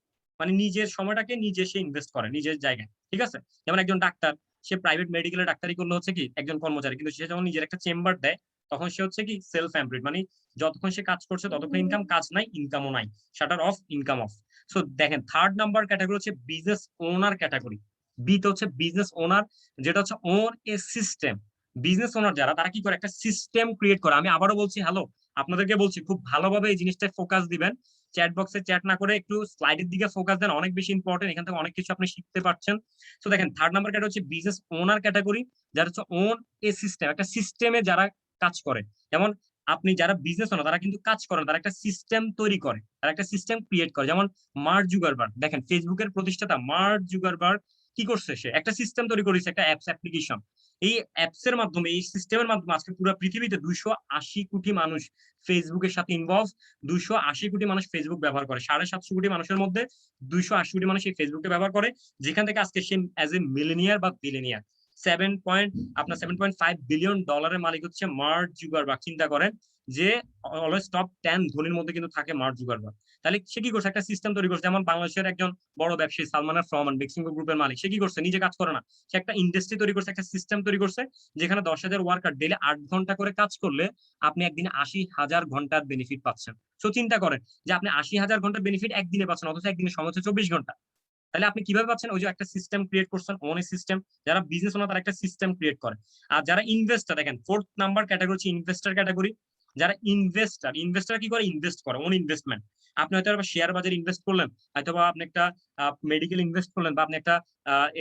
মানে নিজের সময়টাকে নিজে সে ইনভেস্ট করে নিজের জায়গায়। ঠিক আছে? যেমন একজন ডাক্তার, সে প্রাইভেট মেডিকেলে ডাক্তারি করলে হচ্ছে কি একজন কর্মচারী, কিন্তু সে যখন নিজের একটা চেম্বার দেয় তখন সে হচ্ছে কি সেলফ এমপ্লয়েড, মানে যতক্ষণ সে কাজ করছে ততক্ষণ ইনকাম, কাজ নাই ইনকামও নাই, shutter off, income off. So দেখেন থার্ড নাম্বার ক্যাটাগরি হচ্ছে বিজনেস ওনার ক্যাটাগরি। বি তে হচ্ছে বিজনেস ওনার, যেটা হচ্ছে own a system. Business owner যারা, তারা কি করে? একটা সিস্টেম ক্রিয়েট করে। আমি আবারও বলছি, হ্যালো, আপনাদেরকে বলছি খুব ভালোভাবে এই জিনিসটা ফোকাস দিবেন। চ্যাট বক্সে চ্যাট না করে একটু স্লাইডের দিকে ফোকাস দেন, অনেক বেশি ইম্পর্টেন্ট, এখান থেকে অনেক কিছু আপনি শিখতে পারছেন। তো দেখেন থার্ড নাম্বার ক্যাটাগরি হচ্ছে বিজনেস ওনার ক্যাটাগরি, যারা হচ্ছে ওন এ সিস্টেম, একটা সিস্টেমে যারা কাজ করে। যেমন আপনি যারা বিজনেস ওনার তারা কিন্তু কাজ করেন, তারা একটা সিস্টেম তৈরি করে, তারা একটা সিস্টেম ক্রিয়েট করে। যেমন মার্ক জুগারবার্গ, দেখেন ফেসবুকের প্রতিষ্ঠাতা মার্ক জুগারবার্গ কি করছে? সে একটা সিস্টেম তৈরি করেছে, একটা অ্যাপস অ্যাপ্লিকেশন। এই অ্যাপস এর মাধ্যমে, এই সিস্টেমের মাধ্যমে আজকে পুরো পৃথিবীতে 280 কোটি মানুষ ফেসবুকের সাথে ইনভলভ। 280 কোটি মানুষ ফেসবুক ব্যবহার করে। 750 কোটি মানুষের মধ্যে 280 কোটি মানুষ এই ফেসবুকটা ব্যবহার করে, যেখান থেকে আজকে সে অ্যাজ এ মিলিনিয়ার বা বিলিনিয়ার 7.5 বিলিয়ন ডলারের মালিক হচ্ছে মার্ক জুকারবার্গ। চিন্তা করেন যে অলওয়েজ টপ 10 ধনীর মধ্যে কিন্তু থাকে মার্ক জুকারবার্গ। তাহলে সে কি করছে, একটা সিস্টেম তৈরি করছে। যেমন বাংলাদেশের একজন বড় ব্যবসায়ী সালমান আল রহমান বেক্সিমকো গ্রুপের মালিক, সে কি করছে, নিজে কাজ করে না, সে একটা ইন্ডাস্ট্রি তৈরি করছে, একটা সিস্টেম তৈরি করছে, যেখানে 10,000 ওয়ার্কার ডেইলি 8 ঘন্টা করে কাজ করলে আপনি একদিনে 80,000 ঘন্টার বেনিফিট পাচ্ছেন। সো চিন্তা করেন যে আপনি 80,000 ঘন্টার বেনিফিট একদিনে পাচ্ছেন, অথচ একদিনে সময় হচ্ছে 24 ঘন্টা। তাহলে আপনি কিভাবে পাচ্ছেন? ওই যে একটা সিস্টেম ক্রিয়েট করছেন, অন সিস্টেম। যারা বিজনেস ওনার তারা একটা সিস্টেম ক্রিয়েট করে। আর যারা ইনভেস্টার, দেখেন 4th নাম্বার ক্যাটাগরি হচ্ছে ইনভেস্টার ক্যাটাগরি। যারা ইনভেস্টার কি করে, ইনভেস্ট করে, ওন ইনভেস্টমেন্ট। আপনি হয়তো শেয়ার বাজারে ইনভেস্ট করলেন, হয়তো আপনি একটা মেডিকেল ইনভেস্ট করলেন, বা আপনি একটা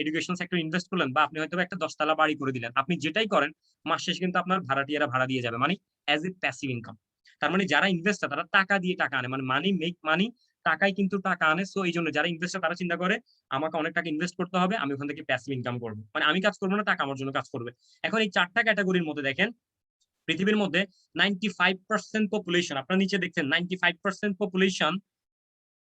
এডুকেশন সেক্টর ইনভেস্ট করলেন, বা আপনি হয়তো একটা 10 তলা বাড়ি করে দিলেন। আপনি যেটাই করেন মাস শেষে কিন্তু আপনার ভাড়াটিয়ারা ভাড়া দিয়ে যাবে, মানে অ্যাজ এ প্যাসিভ ইনকাম। তার মানে যারা ইনভেস্টার তারা টাকা দিয়ে টাকা আনে, মানে মানি মেক মানি, টাকাই কিন্তু টাকা আনে। সো এই জন্য যারা ইনভেস্টার তারা চিন্তা করে আমাকে অনেক টাকা ইনভেস্ট করতে হবে, আমি ওখান থেকে প্যাসিভ ইনকাম করবো, মানে আমি কাজ করবো না, টাকা আমার জন্য কাজ করবে। এখন এই 4টা ক্যাটাগরির মধ্যে দেখেন পৃথিবীর মধ্যে 95% পপুলেশন, আপনার নিচে দেখছেন 95% পপুলেশন,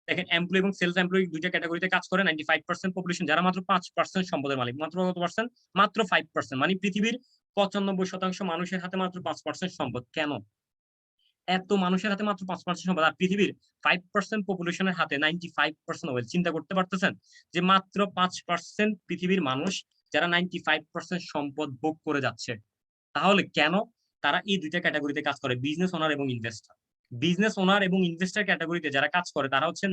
দেখেন এমপ্লয়ি এবং সেলফ এমপ্লয়ি দুইটা ক্যাটাগরিতে কাজ করে। 95% পপুলেশন যারা মাত্র 5% সম্পদের মালিক, মাত্র কত পার্সেন্ট, মাত্র 5%, মানে পৃথিবীর 95% মানুষের হাতে মাত্র 5% সম্পদ। কেন এত মানুষের হাতে মাত্র 5% সম্পদ, আর পৃথিবীর 5% পপুলেশনের হাতে 95% ওয়েলথ? চিন্তা করতে পারতেছেন যে মাত্র 5% পৃথিবীর মানুষ যারা 95% সম্পদ ভোগ করে যাচ্ছে। তাহলে কেন তারা এই দুইটা ক্যাটাগরিতে কাজ করে, বিজনেস ওনার এবং ইনভেস্টর? বিজনেস ওনার এবং ইনভেস্টর ক্যাটাগরিতে যারা কাজ করে তারা হচ্ছে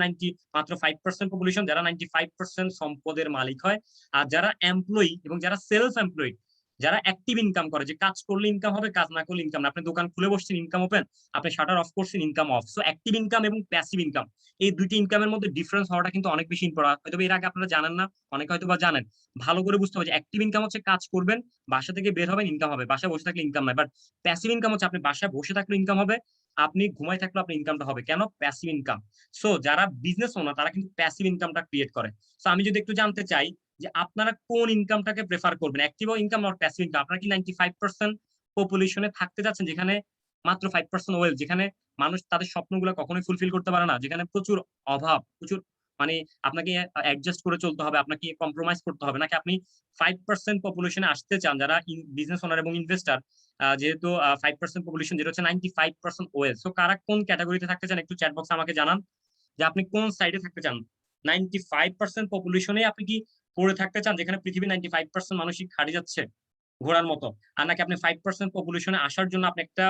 মাত্র 5% পপুলেশন, যারা 95% সম্পদের মালিক হয়। আর যারা এমপ্লয়ি এবং যারা সেলফ এমপ্লয়েড, যারা অ্যাক্টিভ ইনকাম করে, যে কাজ করলে ইনকাম হবে, কাজ না করলে ইনকাম না। আপনি দোকান খুলে বসছেন, ইনকাম ওপেন, আপনি শাটার অফ করছেন, income off. So active income এবং প্যাসিভ ইনকাম, এই দুইটি ইনকামের মধ্যে ডিফারেন্স হওয়াটা কিন্তু অনেক বেশি ইম্পর্টেন্ট। হয়তো এর আগে আপনারা জানেন না, অনেকে হয়তো বা জানেন। ভালো করে বুঝতে হবে যে অ্যাক্টিভ ইনকাম হচ্ছে কাজ করবেন, বাসা থেকে বের হবেন, ইনকাম হবে, বাসায় বসে থাকলে ইনকাম নাই। বাট প্যাসিভ ইনকাম হচ্ছে আপনি বাসায় বসে থাকলে ইনকাম হবে, আপনি ঘুমাই থাকলে আপনার ইনকামটা হবে। কেন? Passive income. সো যারা বিজনেস ওনার তারা কিন্তু প্যাসিভ ইনকামটা ক্রিয়েট করে। সো আমি যদি একটু জানতে চাই যে আপনারা কোন ইনকামটাকে প্রেফার করবেন, অ্যাক্টিভ ইনকাম আর প্যাসিভ ইনকাম? আপনারা কি 95% পপুলেশনে থাকতে যাচ্ছেন যেখানে মাত্র 5% ওয়েলথ, যেখানে মানুষ তাদের স্বপ্নগুলো কখনোই ফুলফিল করতে পারে না, যেখানে প্রচুর অভাব, প্রচুর, মানে আপনাকে অ্যাডজাস্ট করে চলতে হবে, আপনাকে কম্প্রোমাইজ করতে হবে? নাকি আপনি 5% পপুলেশনে আসতে চান যারা বিজনেস ওনার এবং ইনভেস্টার, যেহেতু 5% পপুলেশন যেটা হচ্ছে 95% ওয়েলথ? সো কারা কোন ক্যাটাগরিতে থাকতে চান একটু চ্যাট বক্সে আমাকে জানান যে আপনি কোন সাইডে থাকতে চান। 95% পপুলেশনে আপনি কি পড়ে থাকতে চান যেখানে পৃথিবীর 95% মানুষই খাড়ি যাচ্ছে ঘোড়ার মতো, আর নাকি আপনি 5% পপুলেশনে আসার জন্য আপনি একটা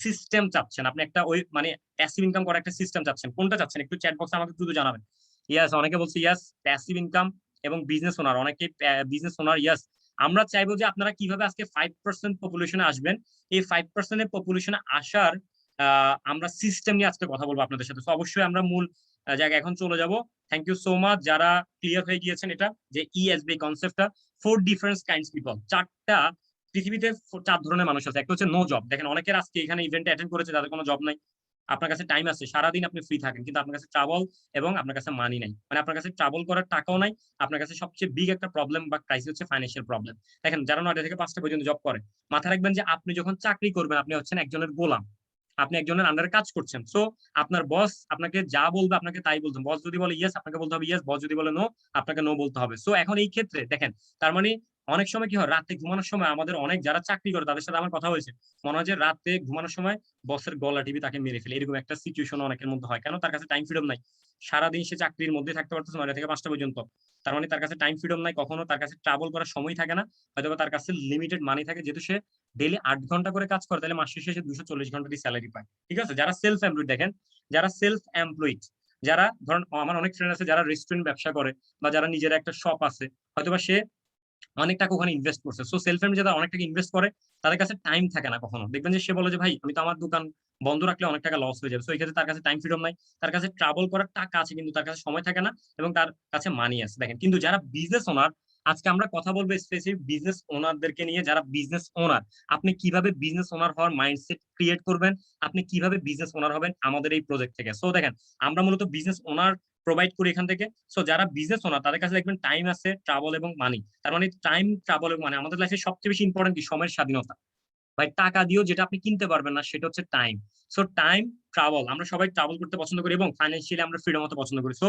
সিস্টেম চাচ্ছেন, আপনি একটা ওই মানে প্যাসিভ ইনকাম করার একটা সিস্টেম চাচ্ছেন? কোনটা চাচ্ছেন একটু চ্যাট বক্সে আমাকে দ্রুত জানাবেন। ইয়াস, অনেকে বলছে ইয়াস প্যাসিভ ইনকাম এবং বিজনেস ওনার, অনেকে বিজনেস ওনার। ইয়াস, আমরা চাইবো যে আপনারা কিভাবে আজকে 5% পপুলেশনে আসবেন, এই 5% এর পপুলেশনে আসার আমরা সিস্টেম নিয়ে আজকে কথা বলবো আপনাদের সাথে। তো অবশ্যই আমরা মূল জায়গায় এখন চলে যাব। থ্যাংক ইউ সো মাচ যারা ক্লিয়ার হয়ে গিয়েছেন এটা যে ইএসবি কনসেপ্টটা। 4 ডিফারেন্ট কাইন্ডস পিপল, চারটা পৃথিবীতে 4 ধরনের মানুষ আছে। একটা হচ্ছে নো জব, দেখেন অনেকের আজকে এখানে ইভেন্টে অ্যাটেন্ড করেছে তাদের কোনো জব নাই। আপনার কাছে টাইম আছে, সারাদিন আপনি ফ্রি থাকেন, কিন্তু আপনার কাছে ট্রাভেল এবং আপনার কাছে মানি নাই, মানে আপনার কাছে ট্রাভেল করার টাকাও নাই। আপনার কাছে সবচেয়ে বিগ একটা প্রবলেম বা ক্রাইসিস হচ্ছে ফাইন্যান্সিয়াল প্রবলেম। দেখেন যারা 9টা থেকে 5টা পর্যন্ত জব করে, মাথায় রাখবেন যে আপনি যখন চাকরি করবেন আপনি হচ্ছেন একজনের গোলাম, আপনি একজনের আন্ডারে কাজ করছেন। সো আপনার বস আপনাকে যা বলবে আপনাকে তাই বলতে হবে। বস যদি বলে ইয়েস আপনাকে বলতে হবে ইয়েস, বস যদি বলে নো আপনাকে নো বলতে হবে। সো এখন এই ক্ষেত্রে দেখেন, তার মানে অনেক সময় কি হয়, রাতে ঘুমানোর সময় আমাদের অনেক যারা চাকরি করে তাদের সাথে আমার কথা হয়েছে, মনে হয় যে রাতে ঘুমানোর সময় বসের গলা টিভি তাকে মেরে ফেলে, এরকম একটা সিচুয়েশন অনেকের মধ্যে হয়। কেন? তার কাছে টাইম ফ্রিডম নাই। সারাদিন সে চাকরির মধ্যে থাকতে পারতেছে 9টা থেকে 5টা পর্যন্ত, তার মানে তার কাছে টাইম ফ্রিডম নাই, কখনো তার কাছে ট্রাভেল করার সময় থাকে না, হয়তো তার কাছে লিমিটেড মানি থাকে, যেহেতু সে ডেইলি 8 ঘন্টা করে কাজ করে, তাহলে মাস শেষে 240 ঘন্টারই স্যালারি পায়। ঠিক আছে? যারা সেলফ এমপ্লয়েড, দেখেন যারা সেলফ এমপ্লয়েড, যারা ধরেন আমার অনেক ফ্রেন্ড আছে যারা রেস্টুরেন্ট ব্যবসা করে, বা যারা নিজের একটা শপ আছে, হয়তোবা সে অনেক টাকা ওখানে ইনভেস্ট করছে। সো সেলফ এমপ্লয়েড যারা অনেক টাকা ইনভেস্ট করে তাদের কাছে টাইম থাকে না কখনো। দেখবেন যে সে বলে যে ভাই আমি তো আমার দোকান বন্ধ রাখলে অনেক টাকা লস হয়ে যাবে। সো এই ক্ষেত্রে তার কাছে টাইম ফ্রিডম নাই, তার কাছে ট্রাভেল করার টাকা আছে কিন্তু তার কাছে সময় থাকে না, এবং তার কাছে মানি আছে। দেখেন কিন্তু যারা বিজনেস ওনার আজকে আমরা কথা বলবো স্পেসিফিক বিজনেস ওনারদেরকে নিয়ে, যারা বিজনেস ওনার। আপনি কিভাবে বিজনেস ওনার হওয়ার মাইন্ডসেট ক্রিয়েট করবেন, আপনি কিভাবে বিজনেস ওনার হবেন আমাদের এই প্রজেক্ট থেকে। সো দেখেন, আমরা মূলত বিজনেস ওনার প্রোভাইড করি এখান থেকে। সো যারা বিজনেস ওনার তাদের কাছে দেখবেন টাইম আছে, ট্রাভেল এবং মানি। তার মানে টাইম, ট্রাভেল এবং মানি, আমাদের লাইফে সবচেয়ে বেশি ইম্পর্টেন্ট কি? সময়ের স্বাধীনতা। ভাই টাকা দিয়েও যেটা আপনি কিনতে পারবেন না সেটা হচ্ছে টাইম। সো টাইম, ট্রাভেল, আমরা সবাই ট্রাভেল করতে পছন্দ করি এবং ফাইন্যান্সিয়ালি আমরা ফ্রিডম হতে পছন্দ করি। সো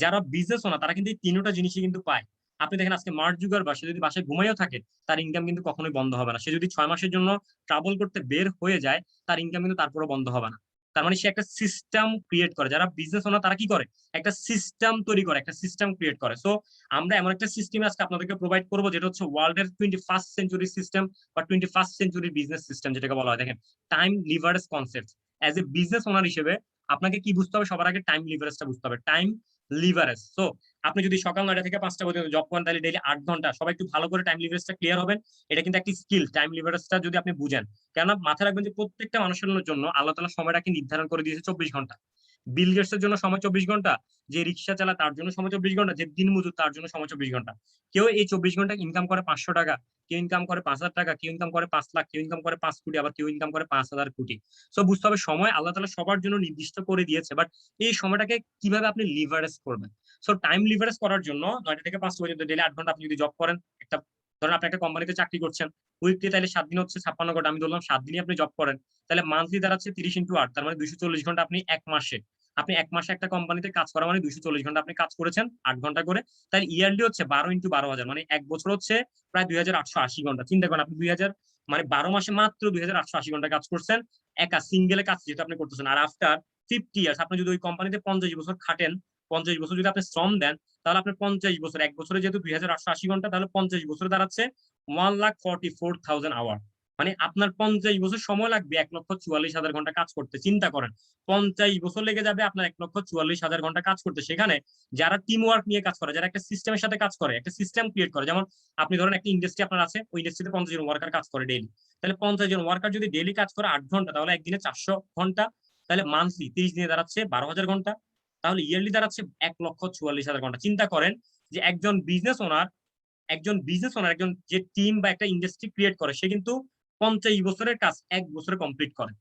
যারা বিজনেস ওনার তারা কিন্তু এই তিনটা জিনিসই কিন্তু পায়। আপনি দেখেন আজকে মার্ক জুকারবার্গ, সে যদি বাসায় ঘুমাইও থাকে তার ইনকাম কিন্তু কখনোই বন্ধ হবে না। সে যদি 6 মাসের জন্য ট্রাভেল করতে বের হয়ে যায় তার ইনকাম কিন্তু তারপরে বন্ধ হবে না। তার মানে সে একটা সিস্টেম ক্রিয়েট করে। যারা বিজনেস ওনার তারা কি করে? একটা সিস্টেম তৈরি করে, একটা সিস্টেম ক্রিয়েট করে। সো আমরা এমন একটা সিস্টেম আজকে আপনাদেরকে প্রোভাইড করবো যেটা হচ্ছে ওয়ার্ল্ডের 21st সেঞ্চুরি সিস্টেম বা 21st সেঞ্চুরি বিজনেস সিস্টেম যেটাকে বলা হয়। দেখেন, time leverage concept. As a business owner হিসেবে আপনাকে কি বুঝতে হবে? সবার আগে টাইম লিভারেজটা বুঝতে হবে। Time leverage. সো আপনি যদি সকাল 9টা থেকে 5টা পর্যন্ত জব করেন তাহলে ডেইলি 8 ঘন্টা, সবাই একটু ভালো করে টাইম লিভারেজটা ক্লিয়ার হবেন। এটা কিন্তু একটা স্কিল, টাইম লিভারেজটা যদি আপনি বুঝেন। কেননা মাথায় রাখবেন যে প্রত্যেকটা মানুষের জন্য আল্লাহ তাআলা সময়টাকে নির্ধারণ করে দিয়েছে 24 ঘন্টা। বিল গেটসের জন্য সময় 24 ঘন্টা, যে রিক্সা চালায় তার জন্য সময় 24 ঘন্টা, যে দিন মজুর তার জন্য সময় 24 ঘন্টা। কেউ এই 24 ঘন্টা ইনকাম করে 500 টাকা, কেউ ইনকাম করে 5,000 টাকা, কেউ ইনকাম করে 5 লাখ, কেউ ইনকাম করে 5 কোটি, আবার কেউ ইনকাম করে 5,000 কোটি। সো বুঝতে হবে সময় আল্লাহ তাআলা সবার জন্য নির্দিষ্ট করে দিয়েছে, বাট এই সময়টাকে কিভাবে আপনি লিভারেজ করবেন। সো টাইম লিভারেজ করার জন্য 9টা থেকে 5টা পর্যন্ত ডেইলি 8 ঘন্টা আপনি যদি জব করেন, একটা ধরেন আপনি একটা কোম্পানিতে চাকরি করছেন, উইকলি তাহলে 7 দিন হচ্ছে 56 ঘন্টা, আমি ধরলাম 7 দিনই আপনি জব করেন, তাহলে মান্থলি দাঁড়াচ্ছে 30 × 8, তার মানে 240 ঘন্টা আপনি এক মাসে একটা কোম্পানিতে কাজ করা মানে 240 ঘন্টা আপনি কাজ করেছেন 8 ঘন্টা করে। তাহলে ইয়ারলি হচ্ছে 12 × 12,000, মানে এক বছর হচ্ছে প্রায় 2,880 ঘন্টা। চিন্তা করেন, আপনি 2000 মানে 12 মাসে মাত্র 2,880 ঘন্টা কাজ করছেন, একা সিঙ্গেলে কাজ যেটা আপনি করতেছেন। আর আফটার 50 ইয়ার্স আপনি যদি ওই কোম্পানিতে 50 বছর খাটেন, 50 বছর যদি আপনি শ্রম দেন, তাহলে আপনার 50 বছর, এক বছরে যেহেতু 2,880 ঘন্টা, তাহলে 50 বছরে দাঁড়াচ্ছে 1,44,000 আওয়ার। মানে আপনার 50 বছর সময় লাগবে 1,44,000 ঘন্টা কাজ করতে। চিন্তা করেন, 50 বছর লেগে যাবে আপনার 1,44,000 ঘন্টা কাজ করতে। সেখানে যারা টিম ওয়ার্ক নিয়ে কাজ করে, যারা একটা সিস্টেমের সাথে কাজ করে, একটা সিস্টেম ক্রিয়েট করে, যেমন আপনি ধরেন একটা ইন্ডাস্ট্রি আপনার আছে, ওই ইন্ডাস্ট্রিতে 50 জন ওয়ার্কার কাজ করে ডেইলি। তাহলে 50 জন ওয়ার্কার যদি ডেইলি কাজ করে 8 ঘন্টা, তাহলে একদিনে 400 ঘন্টা, তাহলে মান্থলি 30 দিনে দাঁড়াচ্ছে 12,000 ঘন্টা, তাহলে ইয়ারলি দাঁড়াচ্ছে 1,44,000 ঘন্টা। চিন্তা করেন যে একজন বিজনেস ওনার একজন যে টিম বা একটা ইন্ডাস্ট্রি ক্রিয়েট করে, সে কিন্তু 50 বছরের কাজ 1 বছরে কমপ্লিট করে,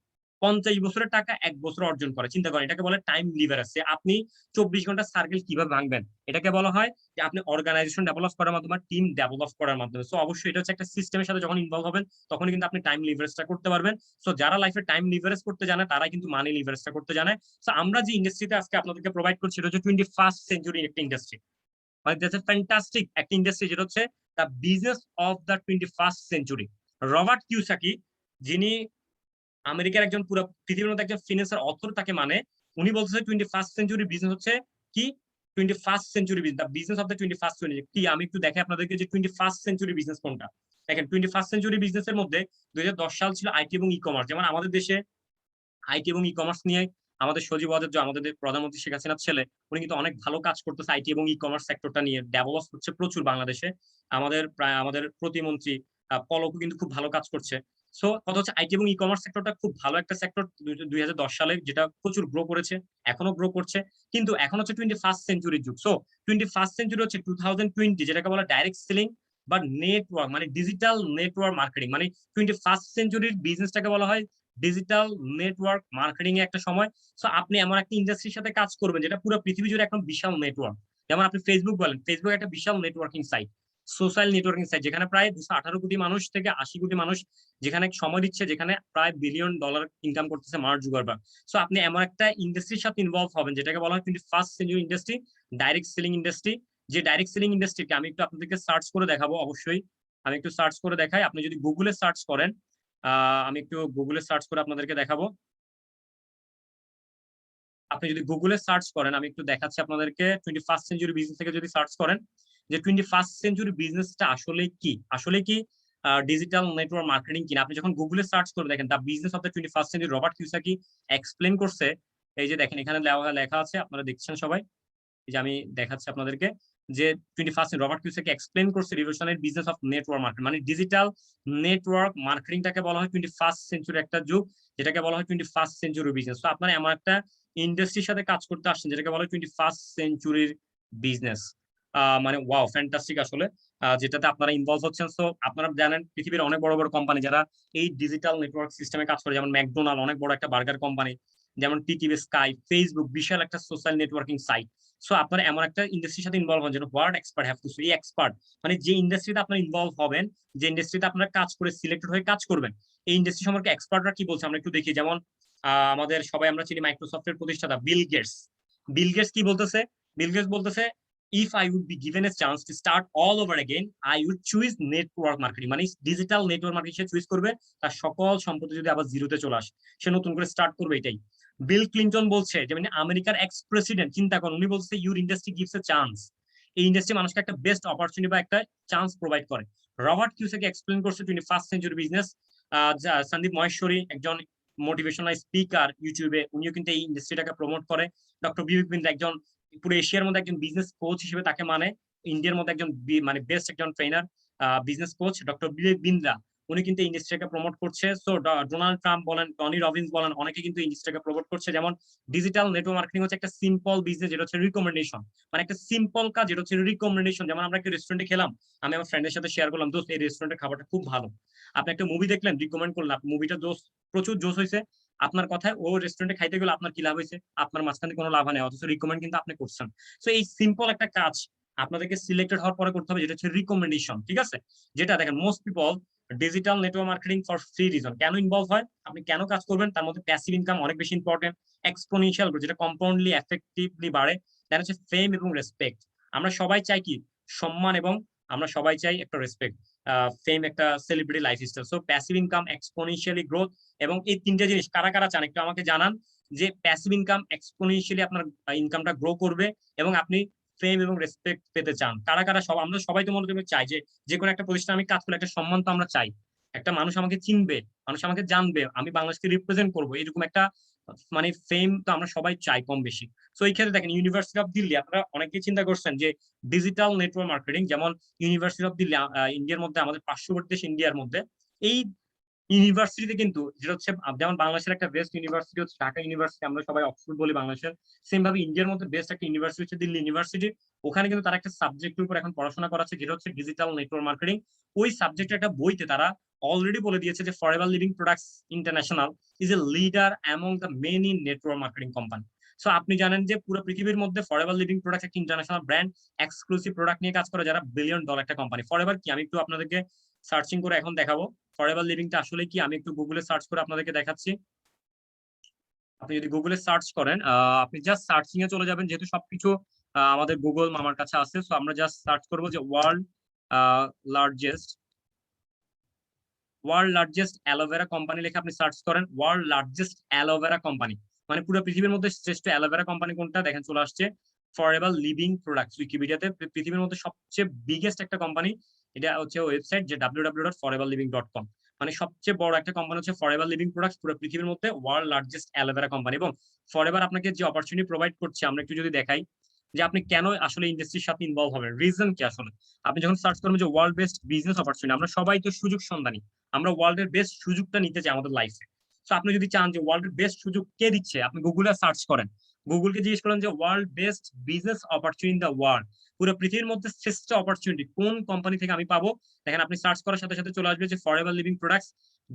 50 বছরের টাকা 1 বছরে অর্জন করে। চিন্তা করেন, এটাকে বলে টাইম লিভারেজ। আপনি 24 ঘন্টা সার্কেল কিভাবে ভাঙবেন, এটাকে বলা হয় যে আপনি অর্গানাইজেশন ডেভেলপ করার মাধ্যমে, টিম ডেভেলপ করার মাধ্যমে। সো অবশ্যই এটা হচ্ছে একটা সিস্টেমের সাথে যখন ইনভলভ হবেন তখন কিন্তু আপনি টাইম লিভারেজটা করতে পারবেন। সো যারা লাইফে টাইম লিভারেজ করতে জানে তারা কিন্তু মানি লিভারেজটা করতে জানে। সো আমরা যে ইন্ডাস্ট্রিতে আজকে আপনাদেরকে প্রোভাইড করছি এটা হচ্ছে 21st সেঞ্চুরি একটা ইন্ডাস্ট্রি, মানে দ্যাটস এ ফ্যান্টাস্টিক একটা ইন্ডাস্ট্রি, যেটা হচ্ছে the business of the 21st century. Robert Kiyosaki, যিনি আমেরিকার একজন, পুরো পৃথিবীর মধ্যে একজন ফিন্যান্সের অথর তাকে মানে, উনি বলতেছে 21st সেঞ্চুরি বিজনেস হচ্ছে কি? 21st century business, the business of the 21st century কি? আমি একটু দেখে আপনাদেরকে যে 21st সেঞ্চুরি বিজনেস কোনটা। দেখেন, 21st সেঞ্চুরি বিজনেসের মধ্যে 2010 সাল ছিল আইটি এবং ই কমার্স। যেমন আমাদের দেশে আইটি এবং ই কমার্স নিয়ে আমাদের সজীব ওয়াজেদ, আমাদের প্রধানমন্ত্রী শেখ হাসিনার ছেলে, উনি কিন্তু অনেক ভালো কাজ করতেছে আইটি এবং ই কমার্স সেক্টরটা নিয়ে, ডেভেলপ হচ্ছে প্রচুর বাংলাদেশে। আমাদের প্রতিমন্ত্রী পলকও কিন্তু খুব ভালো কাজ করছে। সো কথা হচ্ছে আইটি এবং ই কমার্স সেক্টরটা খুব ভালো একটা সেক্টর 2010 সালে, যেটা প্রচুর গ্রো করেছে, এখনো গ্রো করছে। কিন্তু এখন হচ্ছে 21st সেঞ্চুরির যুগ। সো 21st সেঞ্চুরি হচ্ছে 2020, যেটাকে বলা ডাইরেক্ট সেলিং বা নেটওয়ার্ক, মানে ডিজিটাল নেটওয়ার্ক মার্কেটিং। মানে 21st সেঞ্চুরির বিজনেসটাকে বলা হয় ডিজিটাল নেটওয়ার্ক মার্কেটিং এর একটা সময়। সো আপনি এমন একটা ইন্ডাস্ট্রির সাথে কাজ করবেন যেটা পুরো পৃথিবী জুড়ে এখন বিশাল নেটওয়ার্ক। যেমন আপনি ফেসবুক বলেন, ফেসবুক একটা বিশাল networking site, social networking site, যেখানে প্রায় 218 কোটি মানুষ থেকে 80 কোটি মানুষ যেখানে সময় দিচ্ছে, যেখানে প্রায় $1 বিলিয়ন ইনকাম করতেছে মার্ক জুকারবার্গ। সো আপনি এমন একটা ইন্ডাস্ট্রির সাথে ইনভলভ হবেন যেটাকে বলা হয় 21st century industry, direct selling industry. যে ডাইরেক্ট সেলিং ইন্ডাস্ট্রিকে আমি একটু আপনাদেরকে সার্চ করে দেখাবো। অবশ্যই আমি একটু সার্চ করে দেখাই। আপনি যদি গুগলে সার্চ করেন, আমি একটু গুগলে সার্চ করে আপনাদেরকে দেখাবো। আপনি যদি গুগলে সার্চ করেন, আমি একটু দেখাচ্ছি আপনাদেরকে, 21st সেঞ্চুরি বিজনেস থেকে যদি সার্চ করেন যে 21st সেঞ্চুরি বিজনেসটা আসলে কি ডিজিটাল নেটওয়ার্ক মার্কেটিং কিনা, আপনি যখন গুগলে সার্চ করে দেখেন the business of the 21st century, Robert Kiyosaki explain করছে। এই যে দেখেন, এখানে লেখা আছে, আপনারা দেখছেন সবাই, এই যে আমি দেখাচ্ছি আপনাদেরকে যে 21st রবার্ট কিওসাকি এক্সপ্লেন করছে revolutionary business of network marketing, মানে ডিজিটাল নেটওয়ার্ক মার্কেটিংটাকে বলা হয় 21st সেঞ্চুরি একটা যুগ, যেটাকে বলা হয় 21st সেঞ্চুরি বিজনেস। তো আপনারা এমন একটা ইন্ডাস্ট্রির সাথে কাজ করতে আসছেন যেটাকে বলা হয় 21st সেঞ্চুরির বিজনেস। মানে ওয়াও ফ্যান্টাস্টিক আসলে, যেটাতে আপনারা ইনভলভ হচ্ছেন। সো আপনারা জানেন পৃথিবীর অনেক বড় বড় কোম্পানি যারা এই ডিজিটাল নেটওয়ার্ক সিস্টেমে কাজ করে, যেমন ম্যাকডোনাল্ড অনেক বড় একটা বার্গার কোম্পানি, যেমন টিটিভি, স্কাই, ফেসবুক বিশাল একটা সোশ্যাল নেটওয়ার্কিং সাইট। সো আপনারা এমন একটা ইন্ডাস্ট্রির সাথে ইনভলভ হন যেন what expert have to say. এই এক্সপার্ট মানে যে ইন্ডাস্ট্রিতে আপনারা ইনভলভ হবেন, যে ইন্ডাস্ট্রিতে আপনারা কাজ করে সিলেক্টেড হয়ে কাজ করবেন, এই ইন্ডাস্ট্রি সম্পর্কে এক্সপার্টরা কি বলছে আমরা একটু দেখি। যেমন আমাদের সবাই আমরা চিনি মাইক্রোসফটের প্রতিষ্ঠাতা বিল গেটস। বিল গেটস কি বলতেছে? বিল গেটস বলতেছে, if I would be given a chance to start all over again, I would choose network marketing। মানে ডিজিটাল নেটওয়ার্ক মার্কেটিং সে চুজ করবে, তার সকল সম্পত্তি যদি আবার জিরোতে চলে আসে, সে নতুন করে স্টার্ট করবে। এটাই বিল ক্লিনটন বলছে, যে মানে আমেরিকার এক্স প্রেসিডেন্ট, চিন্তা করুন, উনি বলছে your industry gives a chance. এই ইন্ডাস্ট্রি মানুষকে একটা বেস্ট অপরচুনিটি বা একটা চান্স প্রোভাইড করে। রবার্ট কিউসাকি এক্সপ্লেন করছে 21st century business. Sandeep Maheshwari একজন মোটিভেশনাল স্পিকার ইউটিউবে, উনিও কিন্তু এই ইন্ডাস্ট্রিটাকে প্রমোট করে। ডক্টর বিবেক বিন্দ্রা একজন পুরো এশিয়ার মধ্যে একজন বিজনেস কোচ হিসেবে তাকে মানে, ইন্ডিয়ার মধ্যে একজন মানে বেস্ট একজন ট্রেনার, বিজনেস কোচ ডক্টর বিবেক বিন্দ্রা, উনি কিন্তু ইন্ডাস্ট্রিকে প্রমোট করছে। সো ডোনাল্ড ট্রাম্প বলেন, টনি রবিন্স বলেন, অনেকে কিন্তু ইন্ডাস্ট্রিকে প্রমোট করছে। যেমন ডিজিটাল নেটওয়ার্ক মার্কেটিং হচ্ছে একটা সিম্পল বিজনেস, যেটা হচ্ছে রিকমেন্ডেশন। মানে একটা সিম্পল কাজ যেটা হচ্ছে রিকমেন্ডেশন। যেমন আমরা একটা রেস্টুরেন্টে খেলাম, আমি আমার ফ্রেন্ডের সাথে শেয়ার করলাম, দোস্ত এই রেস্টুরেন্টের খাবারটা খুব ভালো। আপনি একটা মুভি দেখলেন, রিকমেন্ড করলেন, মুভিটা দোস্ত প্রচুর জোস হয়েছে, আপনার কথায় ও রেস্টুরেন্টে খাইতে গেলে আপনার কি লাভ হয়েছে? আপনার মাঝখানে কোনো লাভ নেই, অথচ রিকমেন্ড কিন্তু আপনি করছেন। সো এই সিম্পল একটা কাজ আপনাদেরকে সিলেক্টেড হওয়ার পরে করতে হবে, যেটা হচ্ছে রিকমেন্ডেশন। ঠিক আছে, যেটা দেখেন most people digital network marketing for free reason কেন ইনভলভ হয়, আপনি কেন কাজ করবেন, তার মধ্যে প্যাসিভ ইনকাম অনেক বেশি ইম্পর্টেন্ট, এক্সপোনেনশিয়াল যেটা কম্পাউন্ডলি এফেক্টিভলি বাড়ে, দেন হচ্ছে ফেম এবং রেসপেক্ট। আমরা সবাই চাই কি? সম্মান, এবং আমরা সবাই চাই একটা রেসপেক্ট, ফেম, একটা celebrity lifestyle. So passive income, exponentially growth, এবং এই তিনটা জিনিস কারা কারা চান একটু আমাকে জানান। যে প্যাসিভ ইনকাম এক্সপোনেনশিয়ালি আপনার ইনকামটা গ্রো করবে, এবং আপনি ফেম এবং রেসপেক্ট পেতে চান, কারা কারা? সব আমরা সবাই তো মনে চাই যে যে কোনো একটা প্রতিষ্ঠানে আমি কাজ করলে একটা সম্মান তো আমরা চাই, একটা মানুষ আমাকে চিনবে, মানুষ আমাকে জানবে, আমি বাংলাদেশকে রিপ্রেজেন্ট করবো, এরকম একটা মানে ফেম তো আমরা সবাই চাই কম বেশি। তো এই ক্ষেত্রে দেখেন ইউনিভার্সিটি অফ দিল্লি, আপনারা অনেকেই চিন্তা করছেন যে ডিজিটাল নেটওয়ার্ক মার্কেটিং, যেমন ইউনিভার্সিটি অফ দিল্লি ইন্ডিয়ার মধ্যে, আমাদের পার্শ্ববর্তী দেশ ইন্ডিয়ার মধ্যে, এই ইউনিভার্সিটিতে কিন্তু যেটা হচ্ছে যেমন বাংলাদেশের একটা বেস্ট ইউনিভার্সিটি হচ্ছে ঢাকা ইউনিভার্সিটি, আমরা সবাই অক্সফোর্ড বলি বাংলাদেশের, সেম ভাবে ইন্ডিয়ার মধ্যে বেস্ট একটা ইউনিভার্সিটি হচ্ছে দিল্লি ইউনিভার্সিটি। ওখানে কিন্তু তারা একটা সাবজেক্টের উপর এখন পড়াশোনা করাচ্ছে, যেটা হচ্ছে ডিজিটাল নেটওয়ার্ক মার্কেটিং। ওই সাবজেক্টের একটা বইতে তারা অলরেডি বলে দিয়েছে যে forever living products international is a leader among the many network marketing company. So আপনি জানেন যে পুরো পৃথিবীর মধ্যে ফরএভার লিভিং প্রোডাক্টস একটা ইন্টারন্যাশনাল ব্র্যান্ড, এক্সক্লুসিভ প্রোডাক্ট নিয়ে কাজ করে, যারা $1 বিলিয়ন একটা কোম্পানি। ফরএভার কি, আমি একটু আপনাদেরকে সার্চিং করে এখন দেখাবো ফরএভার লিভিংটা আসলে কি, আমি একটু গুগলে সার্চ করে আপনাদেরকে দেখাচ্ছি। আপনি যদি গুগলে সার্চ করেন, আপনি জাস্ট সার্চিং এ চলে যাবেন, যেহেতু সবকিছু আমাদের গুগল আমার কাছে আছে। সো আমরা জাস্ট সার্চ করবো যে largest world largest aloe vera company লিখে আপনি সার্চ করেন, ওয়ার্ল্ড লার্জেস্ট অ্যালোভেরা কোম্পানি, মানে পুরো পৃথিবীর মধ্যে শ্রেষ্ঠ অ্যালোভেরা কোম্পানি কোনটা, দেখেন চলে আসছে ফরএভার লিভিং প্রোডাক্টস। উইকিপিডিয়াতে পৃথিবীর মধ্যে সবচেয়ে বিগেস্ট একটা কোম্পানি, এটা হচ্ছে ওয়েবসাইট যে www.foreverliving.com। মানে সবচেয়ে বড় একটা কোম্পানি হচ্ছে ফরএভার লিভিং প্রোডাক্টস পুরো পৃথিবীর মধ্যে, ওয়ার্ল্ড লার্জেস্ট অ্যালোভেরা কোম্পানি। এবং ফরএভার আপনাকে যে অপরচুনিটি প্রোভাইড করছে, আমরা একটু যদি দেখাই যে আপনি কেন আসলে ইন্ডাস্ট্রির সাথে ইনভলভ হবেন, রিজন কি আসলে। আপনি যখন সার্চ করবেন যে ওয়ার্ল্ড বেস্ট বিজনেস অপরচুনিটি, আমরা সবাই তো সুযোগ সন্ধানী, আমরা ওয়ার্ল্ডের বেস্ট সুযোগটা নিতে চাই আমাদের লাইফে। তো আপনি যদি চান যে ওয়ার্ল্ডের বেস্ট সুযোগ কে দিচ্ছে, আপনি গুগলে সার্চ করেন, গুগলকে জিজ্ঞেস করেন যে world best business opportunity in the world, পুরো পৃথিবীর মধ্যে শ্রেষ্ঠ অপরচুনিটি কোন কোম্পানি থেকে আমি পাবো। দেখেন আপনি সার্চ করার সাথে সাথে চলে আসবে যে forever living products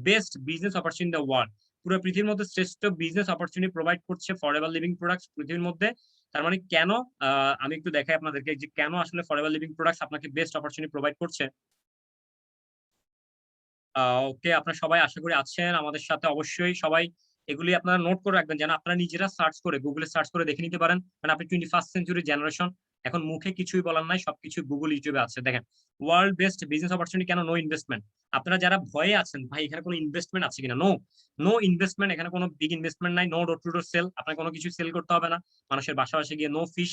best business opportunity in the world, পুরো পৃথিবীর মধ্যে শ্রেষ্ঠ বিজনেস অপরচুনিটি প্রোভাইড করছে ফরএভার লিভিং প্রোডাক্টস পৃথিবীর মধ্যে। তার মানে কেন, আমি একটু দেখাই আপনাদেরকে যে কেন আসলে ফরএভার লিভিং প্রোডাক্টস আপনাকে বেস্ট অপরচুনিটি প্রোভাইড করছে। ওকে, আপনারা সবাই আশা করি আছেন আমাদের সাথে, অবশ্যই সবাই এগুলি আপনারা নোট করে রাখবেন, যেন আপনারা নিজেরা সার্চ করে গুগলে সার্চ করে দেখে নিতে পারেন। মানে আপনি 21st সেঞ্চুরি জেনারেশন, এখন মুখে কিছুই বলার নাই, সবকিছু গুগল ইউটিউবে আছে। দেখেন ওয়ার্ল্ড বেস্ট বিজনেস অপরচুনিটি, কেন নো ইনভেস্টমেন্ট। আপনারা যারা ভয়ে আছেন ভাই এখানে কোনো ইনভেস্টমেন্ট আছে কিনা, নো, নো ইনভেস্টমেন্ট, এখানে কোনো বিগ ইনভেস্টমেন্ট নাই, no door to door sell, আপনার কোনো কিছু সেল করতে হবে না, মানুষের বাসা বাসে গিয়ে, নো ফিশ,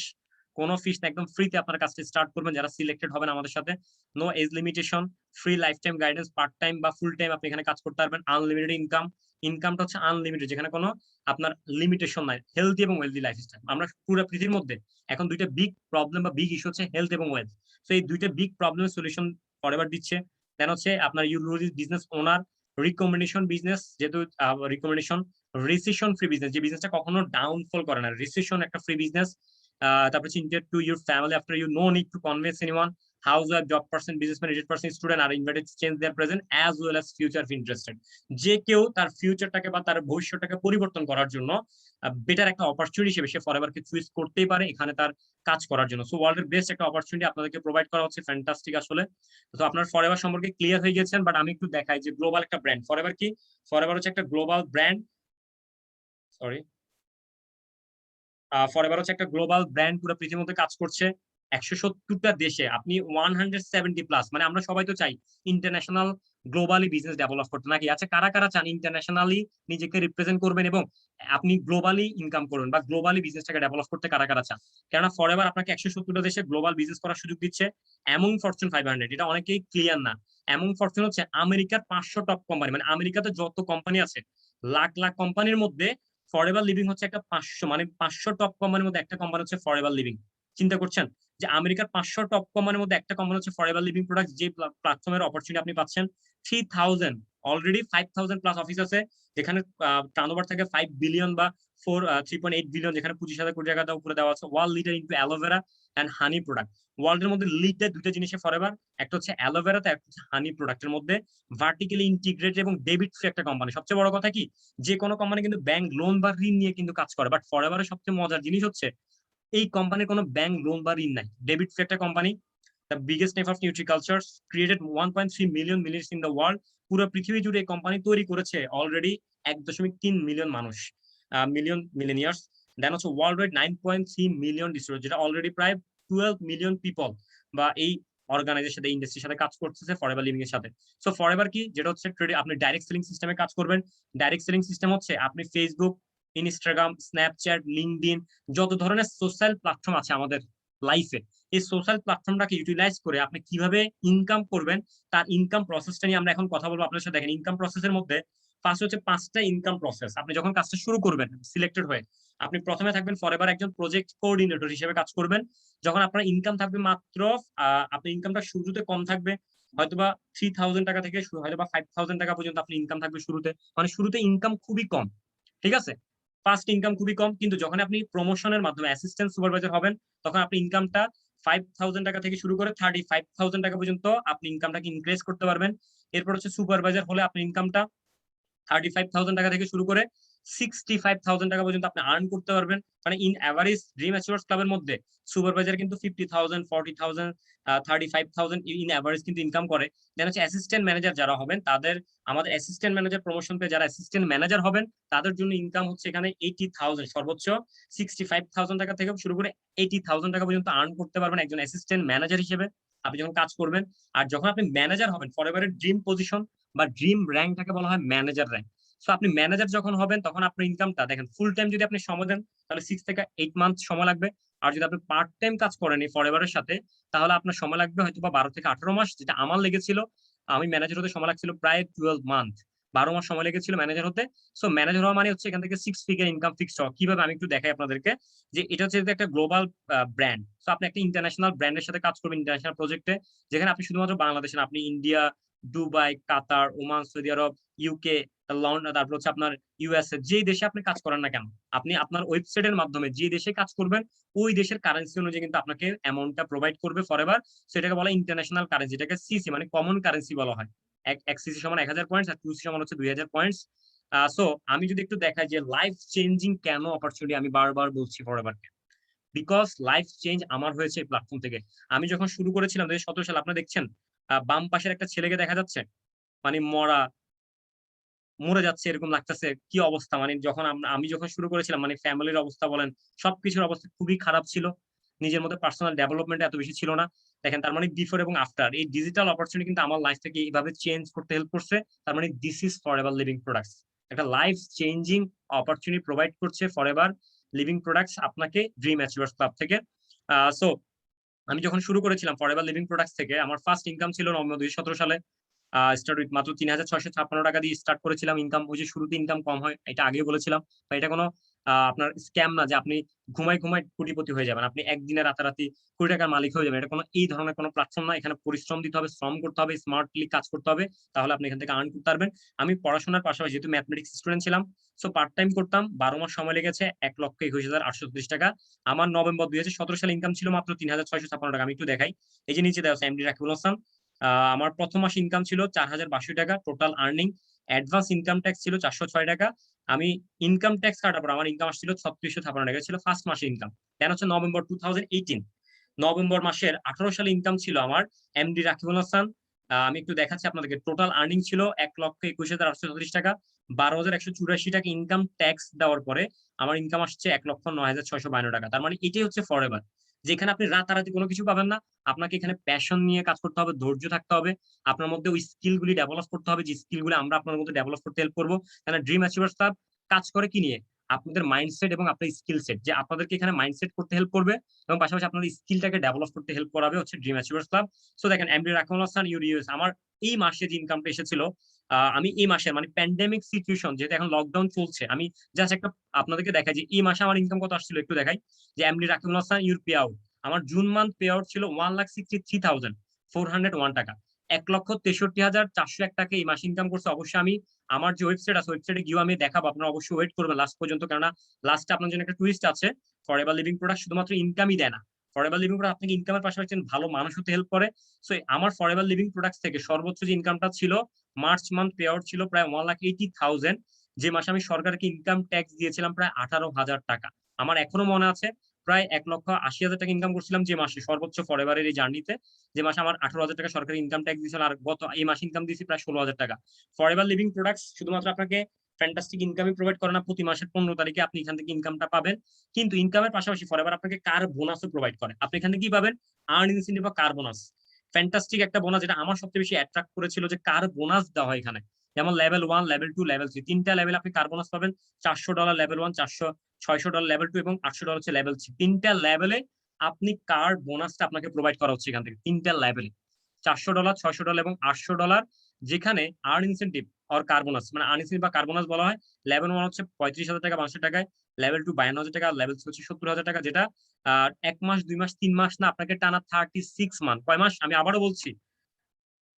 কোনো ফিশ না, একদম ফ্রিতে আপনার কাজটা স্টার্ট করবেন যারা সিলেক্টেড হবেন আমাদের সাথে। No age limitation, free life time guidance, part time বা ফুল টাইম আপনি এখানে কাজ করতে পারবেন, আনলিমিটেড ইনকাম, ইনকামটা হচ্ছে আনলিমিটেড, যেখানে কোনো আপনার লিমিটেশন নাই, হেলথি এবং ওয়েলথি লাইফস্টাইল। আমরা পুরো পৃথিবীর মধ্যে এখন দুইটা বিগ প্রবলেম বা বিগ ইস্যু হচ্ছে হেলথ এবং ওয়েলথ। তো এই দুইটা বিগ প্রবলেমের সলিউশন ফরএভার দিচ্ছে। দেন হচ্ছে আপনার ইউরোলিজ বিজনেস ওনার, রিকমেন্ডেশন বিজনেস, যেহেতু রিকমেন্ডেশন, রিসেশন ফ্রি বিজনেস, যে বিজনেসটা কখনো ডাউনফল করে না, রিসেশন একটা ফ্রি বিজনেস, তারপর enter to your family after you no need to convince anyone, house wife, job person, businessman, aged person, student are invited to change their present as well as future interested. যে কেউ তার ফিউচারটাকে বা তার ভবিষ্যৎটাকে পরিবর্তন করার জন্য better একটা opportunity হিসেবে সে ফরএভারকে চুজ করতেই পারে এখানে তার কাজ করার জন্য। সো ওয়ার্ল্ডের বেস্ট একটা অপরচুনিটি আপনাদেরকে প্রোভাইড করা হচ্ছে, ফ্যান্টাস্টিক আসলে। তো আপনার ফরএভার সম্পর্কে ক্লিয়ার হয়ে গেছেন, বাট আমি একটু দেখাই যে গ্লোবাল একটা ব্র্যান্ড ফরএভার কি। ফরএভার হচ্ছে একটা গ্লোবাল ব্র্যান্ড, সরি, ফরএভার হচ্ছে একটা গ্লোবাল ব্র্যান্ড, পুরো পৃথিবীর মধ্যে কাজ করছে 170টা দেশে। আপনি 170 প্লাস, মানে আমরা সবাই তো চাই ইন্টারন্যাশনাল গ্লোবালি বিজনেস ডেভেলপ করতে, নাকি? আচ্ছা, কারা কারা চান ইন্টারন্যাশনালি নিজেকে রিপ্রেজেন্ট করবেন এবং আপনি গ্লোবালি ইনকাম করবেন বা গ্লোবালি বিজনেসটাকে ডেভেলপ করতে কারা কারা চান? কেননা ফরএভার আপনাকে 170টা দেশে গ্লোবাল বিজনেস করার সুযোগ দিচ্ছে। এমন ফরচুন 500, এটা অনেকেই ক্লিয়ার না। এমন ফরচুন হচ্ছে আমেরিকার 500 টপ কোম্পানি, মানে আমেরিকাতে যত কোম্পানি আছে লাখ লাখ কোম্পানির মধ্যে ফরএভার লিভিং হচ্ছে একটা 500, মানে 500 টপ কোম্পানির মধ্যে একটা কোম্পানি হচ্ছে ফরএভার লিভিং। চিন্তা করছেন যে আমেরিকার 500 টপ কোম্পানির মধ্যে একটা কোম্পানি হচ্ছে ফরএভার লিভিং প্রোডাক্ট, যে প্ল্যাটফর্মের অপরচুনিটি আপনি পাচ্ছেন 3000, অলরেডি 5000 প্লাস অফিস আছে, যেখানে টার্নওভার থাকে 5 বিলিয়ন বা 3.8 বিলিয়ন, যেখানে 25,000 কোটি টাকা উপরে দেওয়া আছে। World leader into aloe vera and honey product. ওয়ার্ল্ডের মধ্যে লিডার দুটো জিনিসে ফরএভার, একটা হচ্ছে অ্যালোভেরা, তো একটা হচ্ছে হানি প্রোডাক্টের মধ্যে ভার্টিক্যালি ইন্টিগ্রেটেড এবং ডেবিট ফ্রি একটা কোম্পানি। সবচেয়ে বড় কথা কি, যে কোনো কোম্পানি কিন্তু ব্যাংক লোন বা ঋণ নিয়ে কিন্তু কাজ করে, বাট ফরএভারের সবচেয়ে মজার জিনিস হচ্ছে এই কোম্পানির কোনো ব্যাংক লোন বা ঋণ নাই, ডেবিট ফ্রি একটা company. The biggest name of nutriculture, created 1.3 million millions in the world. পুরো পৃথিবী জুড়ে এই কোম্পানি তৈরি করেছে অলরেডি 1.3 মিলিয়ন মানুষ, মিলিয়ন মিলিনিয়ার্স। দেন হচ্ছে ওয়ার্ল্ড ওয়াইড 9.3 মিলিয়ন ডিস্ট্রিবিউটর, যেটা অলরেডি প্রায় 12 মিলিয়ন পিপল বা এই অর্গানাইজের সাথে, ইন্ডাস্ট্রির সাথে কাজ করতেছে ফরএভার লিভিং এর সাথে। সো ফরএভার কি, যেটা হচ্ছে আপনি ডাইরেক্ট সেলিং সিস্টেমে কাজ করবেন। ডাইরেক্ট সেলিং সিস্টেম হচ্ছে আপনি ফেসবুক, ইনস্টাগ্রাম, স্ন্যাপচ্যাট, লিঙ্কডইন, যত ধরনের সোশ্যাল প্ল্যাটফর্ম আছে আমাদের লাইফে, এই সোশ্যাল প্ল্যাটফর্মটাকে ইউটিলাইজ করে আপনি কিভাবে ইনকাম করবেন, তার ইনকাম প্রসেসটা নিয়ে আমরা এখন কথা বলবো আপনার সাথে। দেখেন, ইনকাম প্রসেসের মধ্যে ফার্স্ট হচ্ছে 5টা ইনকাম প্রসেস। আপনি যখন কাজটা শুরু করবেন সিলেক্টেড হয়ে, আপনি প্রথমে থাকবেন ফরএভার একজন প্রজেক্ট কোঅর্ডিনেটর হিসেবে কাজ করবেন। যখন আপনার ইনকাম থাকবে মাত্র, আপনার ইনকামটা শুরুতে কম থাকবে, হয়তোবা 3000 টাকা থেকে শুরু, হয়তোবা 5000 টাকা পর্যন্ত আপনার ইনকাম থাকবে শুরুতে, মানে শুরুতে ইনকাম খুবই কম, ঠিক আছে? ফার্স্ট ইনকাম খুবই কম, কিন্তু যখন আপনি প্রমোশনের মাধ্যমে অ্যাসিস্ট্যান্ট সুপারভাইজার হবেন, তখন আপনি ইনকামটা 5000 টাকা থেকে শুরু করে 35,000 টাকা পর্যন্ত আপনি ইনকামটাকে ইনক্রিজ করতে পারবেন। এরপর হচ্ছে সুপারভাইজার হলে আপনি ইনকামটা 35,000 টাকা থেকে শুরু করে 65,000 টাকা পর্যন্ত আপনি আর্ন করতে পারবেন। মানে ইন অ্যাভারেজ ড্রিম অ্যাচিভার্স ক্লাবের মধ্যে সুপারভাইজার কিন্তু 50,000, 40,000, 35,000 ইন অ্যাভারেজ কিন্তু ইনকাম করে। দেন হচ্ছে অ্যাসিস্ট্যান্ট ম্যানেজার যারা হবেন তাদের, আমাদের অ্যাসিস্ট্যান্ট ম্যানেজার প্রমোশন পেয়ে যারা অ্যাসিস্ট্যান্ট ম্যানেজার হবেন, তাদের জন্য ইনকাম হচ্ছে এখানে 80,000, সর্বোচ্চ 65,000 টাকা থেকে শুরু করে 80,000 টাকা পর্যন্ত আর্ন করতে পারবেন একজন অ্যাসিস্ট্যান্ট ম্যানেজার হিসেবে আপনি যখন কাজ করবেন। আর যখন আপনি ম্যানেজার হবেন, ফরএভারের ড্রিম পজিশন বা ড্রিম র্যাঙ্কটাকে বলা হয় ম্যানেজার র্যাঙ্ক। সো আপনি ম্যানেজার যখন হবেন, তখন আপনার ইনকামটা দেখেন, ফুল টাইম যদি আপনি সময় দেন তাহলে 6 থেকে 8 মান্থ সময় লাগবে। আর যদি আপনি পার্ট টাইম কাজ করেন এই ফরএভারের সাথে, তাহলে আপনার সময় লাগবে হয়তো বা 12 থেকে 18 মাস, যেটা আমার লেগেছিল। আমি ম্যানেজার হতে সময় লাগছিল প্রায় 12 মান্থ, 12 মাস সময় লেগেছিল ম্যানেজার হতে। সো ম্যানেজার হওয়া মানে হচ্ছে এখান থেকে 6 ফিগার ইনকাম ফিক্সড হওয়া। কিভাবে, আমি একটু দেখাই আপনাদেরকে, যে এটা হচ্ছে একটা গ্লোবাল ব্র্যান্ড। সো আপনি একটা ইন্টারন্যাশনাল ব্র্যান্ডের সাথে কাজ করবেন ইন্টারন্যাশনাল প্রজেক্টে, যেখানে আপনি শুধুমাত্র বাংলাদেশে, আপনি ইন্ডিয়া, দুবাই, কাতার, ওমান, সৌদি আরব, ইউকে, লন্ডন, তারপর হচ্ছে আপনার ইউএসএ, যে দেশে আপনি কাজ করেন না কেন, আপনি আপনার ওয়েবসাইটের মাধ্যমে যে দেশে কাজ করবেন ওই দেশের কারেন্সি অনুযায়ী কিন্তু আপনাকে অ্যামাউন্টটা প্রোভাইড করবে ফরএভার। সেটাকে বলা ইন্টারন্যাশনাল কারেন্সি, যেটাকে সিসি মানে কমন কারেন্সি বলা হয়। এক সিসি সমান 1000 পয়েন্টস, আর 2 সি সমান হচ্ছে 2000 পয়েন্টস। সো আমি যদি একটু দেখাই যে লাইফ চেঞ্জিং কেন অপরচুনিটি, আমি বারবার বলছি ফরএভারকে, বিকজ লাইফ চেঞ্জ আমার হয়েছে এই প্ল্যাটফর্ম থেকে। আমি যখন শুরু করেছিলাম 2017 সালে, আপনারা দেখছেন বাম পাশের একটা ছেলেকে দেখা যাচ্ছে, মানে মরে যাচ্ছে এরকম লাগতেছে, কি অবস্থা। মানে যখন আমি যখন শুরু করেছিলাম, মানে ফ্যামিলির অবস্থা বলেন, সবকিছুর অবস্থা খুবই খারাপ ছিল। নিজের মধ্যে পার্সোনাল ডেভেলপমেন্ট এত বেশি ছিল না। দেখেন, তার মানে বিফোর এবং আফটার, এই ডিজিটাল অপরচুনিটি কিন্তু আমার লাইফ থেকে এইভাবে চেঞ্জ করতে হেল্প করছে। তার মানে this is forever living products, একটা লাইফ চেঞ্জিং অপরচুনিটি প্রোভাইড করছে ফরএভার লিভিং প্রোডাক্টস আপনাকে ড্রিম অ্যাচিভার্স ক্লাব থেকে। সো আমি যখন শুরু করেছিলাম ফরএভার লিভিং প্রোডাক্টস থেকে, আমার ফার্স্ট ইনকাম ছিল নভেম্বর 2017 সালে। স্টার্ট উইথ মাত্র 3,656 টাকা দিয়ে স্টার্ট করেছিলাম ইনকাম। ওই যে শুরুতে ইনকাম কম হয়, এটা আগেও বলেছিলাম, বা এটা কোনো আপনার স্ক্যাম না যে আপনি ঘুমাই ঘুমাই কোটিপতি হয়ে যাবেন, আপনি একদিনে রাতারাতি কোটি টাকার মালিক হয়ে যাবেন। এটা কোনো এই ধরনের কোনো প্ল্যাটফর্ম না। এখানে পরিশ্রম দিতে হবে, শ্রম করতে হবে, স্মার্টলি কাজ করতে হবে, তাহলে আপনি এখান থেকে আর্ন করতে পারবেন। আমি পড়াশোনার পাশাপাশি যেহেতু ম্যাথমেটিক্স স্টুডেন্ট ছিলাম, সো পার্ট টাইম করতাম। 12 মাস সময় লেগেছে, 1,21,830 টাকা। আমার নভেম্বর 2017 সালে ইনকাম ছিল মাত্র 3,656 টাকা। আমি একটু দেখাই, এই যে নিচে দেওয়া আছে এমডি রাকিবুল হাসান। আমার প্রথম মাস ইনকাম ছিল 4,082 টাকা, total earning. Advance income tax ছিল 406 টাকা। আমি ইনকাম ট্যাক্স কাটার পর আমার ইনকাম আসছিল 3656 টাকা, ছিল ফার্স্ট মাসের ইনকাম। দেন হচ্ছে নভেম্বর 2018, নভেম্বর মাসের 18 সালে ইনকাম ছিল আমার এমডি রাকিবুল হাসান। আমি একটু দেখাচ্ছি আপনাদেরকে, টোটাল আর্নিং ছিল 1,21,830 টাকা। 12,184 টাকা ইনকাম ট্যাক্স দেওয়ার পরে আমার ইনকাম আসছে 1,09,652 টাকা। তার মানে এটাই হচ্ছে ফরএভার, যেখানে আপনি রাতারাতি কোনো কিছু পাবেন না। আপনাকে এখানে প্যাশন নিয়ে কাজ করতে হবে, ধৈর্য থাকতে হবে, আপনার মধ্যে ওই স্কিলগুলি ডেভেলপ করতে হবে, যে স্কিলগুলো আমরা আপনার মধ্যে ডেভেলপ করতে হেল্প করবো। কারণ ড্রিম অ্যাচিভার্স ক্লাব কাজ করে কি নিয়ে? আপনাদের মাইন্ডসেট এবং আপনার স্কিল সেট, যে আপনাদেরকে এখানে মাইন্ডসেট করতে হেল্প করবে এবং পাশাপাশি আপনাদের স্কিলটাকে ডেভেলপ করতে হেল্প করাবে হচ্ছে ড্রিম অ্যাচিভার্স ক্লাব। সো দেখেন, এমডি রাকিবুল হাসান ইউরিউস, আমার এই মাসে যে ইনকামটা এসেছিল, আমি এই মাসে মানে প্যান্ডেমিক সিচুয়েশন যেহেতু এখন লকডাউন চলছে, আমি জাস্ট একটা আপনাদেরকে দেখাই যে এই মাসে আমার ইনকাম কত আসছিল একটু দেখাই। যে MD Rakibul Hasan your pay out, আমার জুন মান্থ পে আউট ছিল 1,63,401 টাকা। 1,63,401 টাকা এই মাসে ইনকাম করছে। অবশ্যই আমি আমার যে ওয়েবসাইট আছে, ওয়েবসাইটে গিয়ে আমি দেখাবো, আপনারা অবশ্যই ওয়েট করবেন লাস্ট পর্যন্ত, কেননা লাস্টে আপনার জন্য একটা টুইস্ট আছে। ফরএভার লিভিং প্রোডাক্ট শুধুমাত্র ইনকামই দেয় না, ফরএভার লিভিং প্রোডাক্ট আপনাকে ইনকামের পাশাপাশি ভালো মানুষ হতে হেল্প করে। সো আমার ফরএভার লিভিং প্রোডাক্ট থেকে সর্বোচ্চ যে ইনকামটা ছিল, মার্চ মান্থ পে আউট ছিল প্রায় 1,80,000, যে মাসে আমি সরকারকে ইনকাম ট্যাক্স দিয়েছিলাম প্রায় 18,000 টাকা। আমার এখনো মনে আছে, প্রায় 1,80,000 টাকা ইনকাম করছিলাম যে মাসে, সর্বোচ্চ ফরএভারের এই জার্নিতে, যে মাসে আমার 18,000 টাকা সরকারি ইনকাম ট্যাক্স দিয়েছিল। আর গত এই মাসে ইনকাম দিয়েছি প্রায় 16,000 টাকা। ফরএভার লিভিং প্রোডাক্টস শুধুমাত্র আপনাকে ফ্যান্টাস্টিক ইনকামই প্রোভাইড করে না, প্রতি মাসের 15 তারিখে আপনি এখান থেকে ইনকামটা পাবেন, কিন্তু ইনকামের পাশাপাশি ফরএভার আপনাকে কার বোনাসও প্রোভাইড করে। আপনি এখান থেকে কি পাবেন? আর্ন ইনসেন্টিভ বা কার বোনাস। ফ্যান্টাস্টিক একটা বোনাস, যেটা আমার সবচেয়ে বেশি অ্যাট্রাক্ট করেছিল, যে কার বোনাস দেওয়া হয় এখানে। যেমন লেভেল 1, লেভেল 2, লেভেল 3, তিনটা লেভেল আপনি কার বোনাস পাবেন। $400 লেভেল 1, 600 লেভেল 2 এবং $800 হচ্ছে লেভেল 3। তিনটা লেভেলে আপনি কার বোনাসটা আপনাকে প্রোভাইড করা হচ্ছে এখান থেকে, তিনটা লেভেলে $400, $600 এবং $800, যেখানে আর্ন ইনসেন্টিভ আর কার বোনাস, মানে আর্ন ইনসেন্টিভ বা কার বোনাস বলা হয়। লেভেল 1 হচ্ছে 35,000 টাকা 500 টাকায়, লেভেল 2 52,000 টাকা, লেভেল 3 হচ্ছে 70,000 টাকা, যেটা 1 মাস 2 মাস 3 মাস না, আপনাকে টানা 36 মান্থ, কয় মাস আমি আবারও বলছি,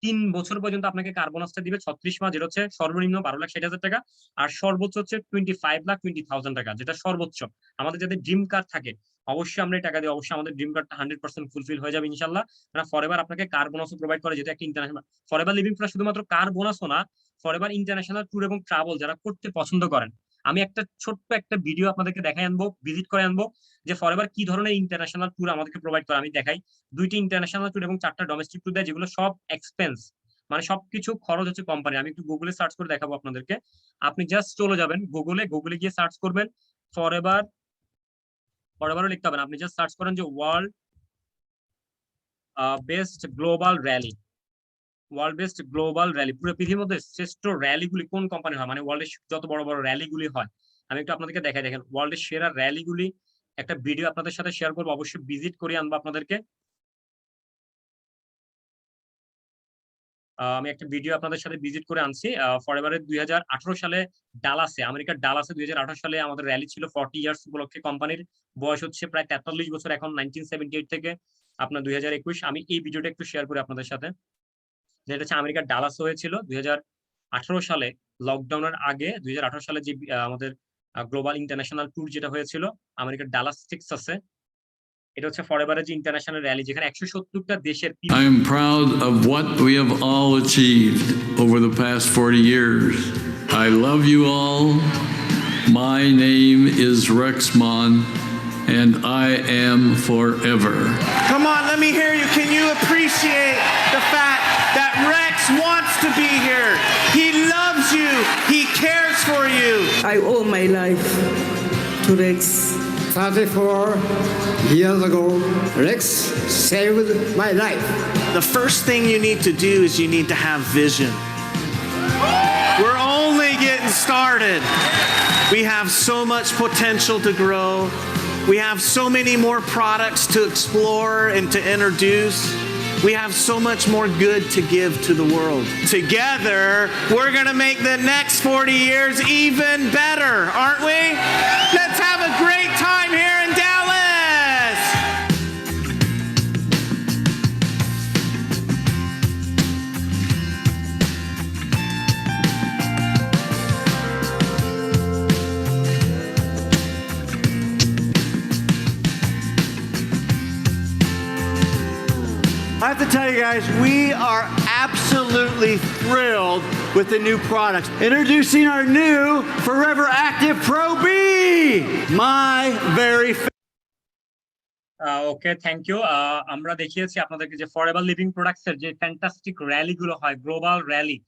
3 বছর পর্যন্ত আপনাকে কার বোনাসটা দিবে। 36 মাস, যেটা হচ্ছে সর্বনিম্ন 12,60,000 টাকা, আর সর্বোচ্চ হচ্ছে 25,20,000 টাকা, যেটা সর্বোচ্চ। আমাদের যাদের ড্রিম কার থাকে, অবশ্যই আমরা এই টাকা দিই, অবশ্যই আমাদের ড্রিম কার্ডটা 100% ফুলফিল হয়ে যাবে ইনশাল্লাহ। কারণ ফরএভার আপনাকে কার বোনাসও প্রোভাইড করে, যেটা একটা ইন্টারন্যাশনাল। ফরএভার লিভিং প্লাস শুধুমাত্র কার বোনাসও না, ফরএভার ইন্টারন্যাশনাল ট্যুর এবং ট্রাভেল যারা করতে পছন্দ করেন, আমি একটা ছোট্ট একটা ভিডিও আপনাদেরকে দেখাই আনবো, ভিজিট করে আনবো, যে ফরএভার কি ধরনের ইন্টারন্যাশনাল ট্যুর আমাদেরকে প্রোভাইড করে। আমি দেখাই, 2টি ইন্টারন্যাশনাল ট্যুর এবং 4টা ডোমেস্টিক ট্যুর দেয়, যেগুলো সব এক্সপেন্স, মানে সবকিছু খরচ হচ্ছে কোম্পানি। আমি একটু গুগলে সার্চ করে দেখাবো আপনাদেরকে। আপনি জাস্ট চলে যাবেন গুগলে, গুগলে গিয়ে সার্চ করবেন ফরএভার, ফরএভারও লিখতে হবে না, আপনি জাস্ট সার্চ করেন যে world best global rally, world best global rally, পুরো পৃথিবীর মধ্যে শ্রেষ্ঠ র্যালিগুলি কোন কোম্পানি হয়, মানে ওয়ার্ল্ডের যত বড় বড় র্যালিগুলি হয়। আমি একটু আপনাদেরকে দেখাই, দেখেন ওয়ার্ল্ডের সেরা র্যালিগুলি, একটা ভিডিও আপনাদের সাথে শেয়ার করবো, অবশ্যই ভিজিট করে আনবো আপনাদেরকে। আমি একটা ভিডিও আপনাদের সাথে ভিজিট করে আনছি। ফরএভারের 2018 সালে ডালাসে, আমেরিকার ডালাসে 2018 সালে আমাদের র্যালি ছিল 40 ইয়ার্স উপলক্ষে। কোম্পানির বয়স হচ্ছে প্রায় 43 বছর এখন, 1978 থেকে আপনার 2021। আমি এই ভিডিওটা একটু শেয়ার করি আপনাদের সাথে, যেটা হচ্ছে আমেরিকার ডালাসে হয়েছিল 2018 সালে, লকডাউনের আগে 2018 সালে যে আমাদের গ্লোবাল ইন্টারন্যাশনাল ট্যুর যেটা হয়েছিল আমেরিকার ডালাস টেক্সাসে, এটা হচ্ছে ফরএভারের যে ইন্টারন্যাশনাল র্যালি, যেখানে 170টা দেশের। I am proud of what we have all achieved over the past 40 years. I love you all. My name is Rexmon, and I am forever. Come on, let me hear you. Can you appreciate the fact that Rex wants to be here? He loves you. He cares for you. I owe my life to Rex. 34 years ago, Rex saved my life. The first thing you need to do is you need to have vision. We're only getting started. We have so much potential to grow. We have so many more products to explore and to introduce. We have so much more good to give to the world. Together, we're going to make the next 40 years even better, aren't we? Let's have a great time here in Dallas. I have to tell you guys, we are absolutely thrilled with the new products. Introducing our new Forever Active Pro B, my very okay, thank you. আমরা দেখিয়েছি আপনাদেরকে যে forever living products এর যে fantastic rally গুলো হয়, global rally,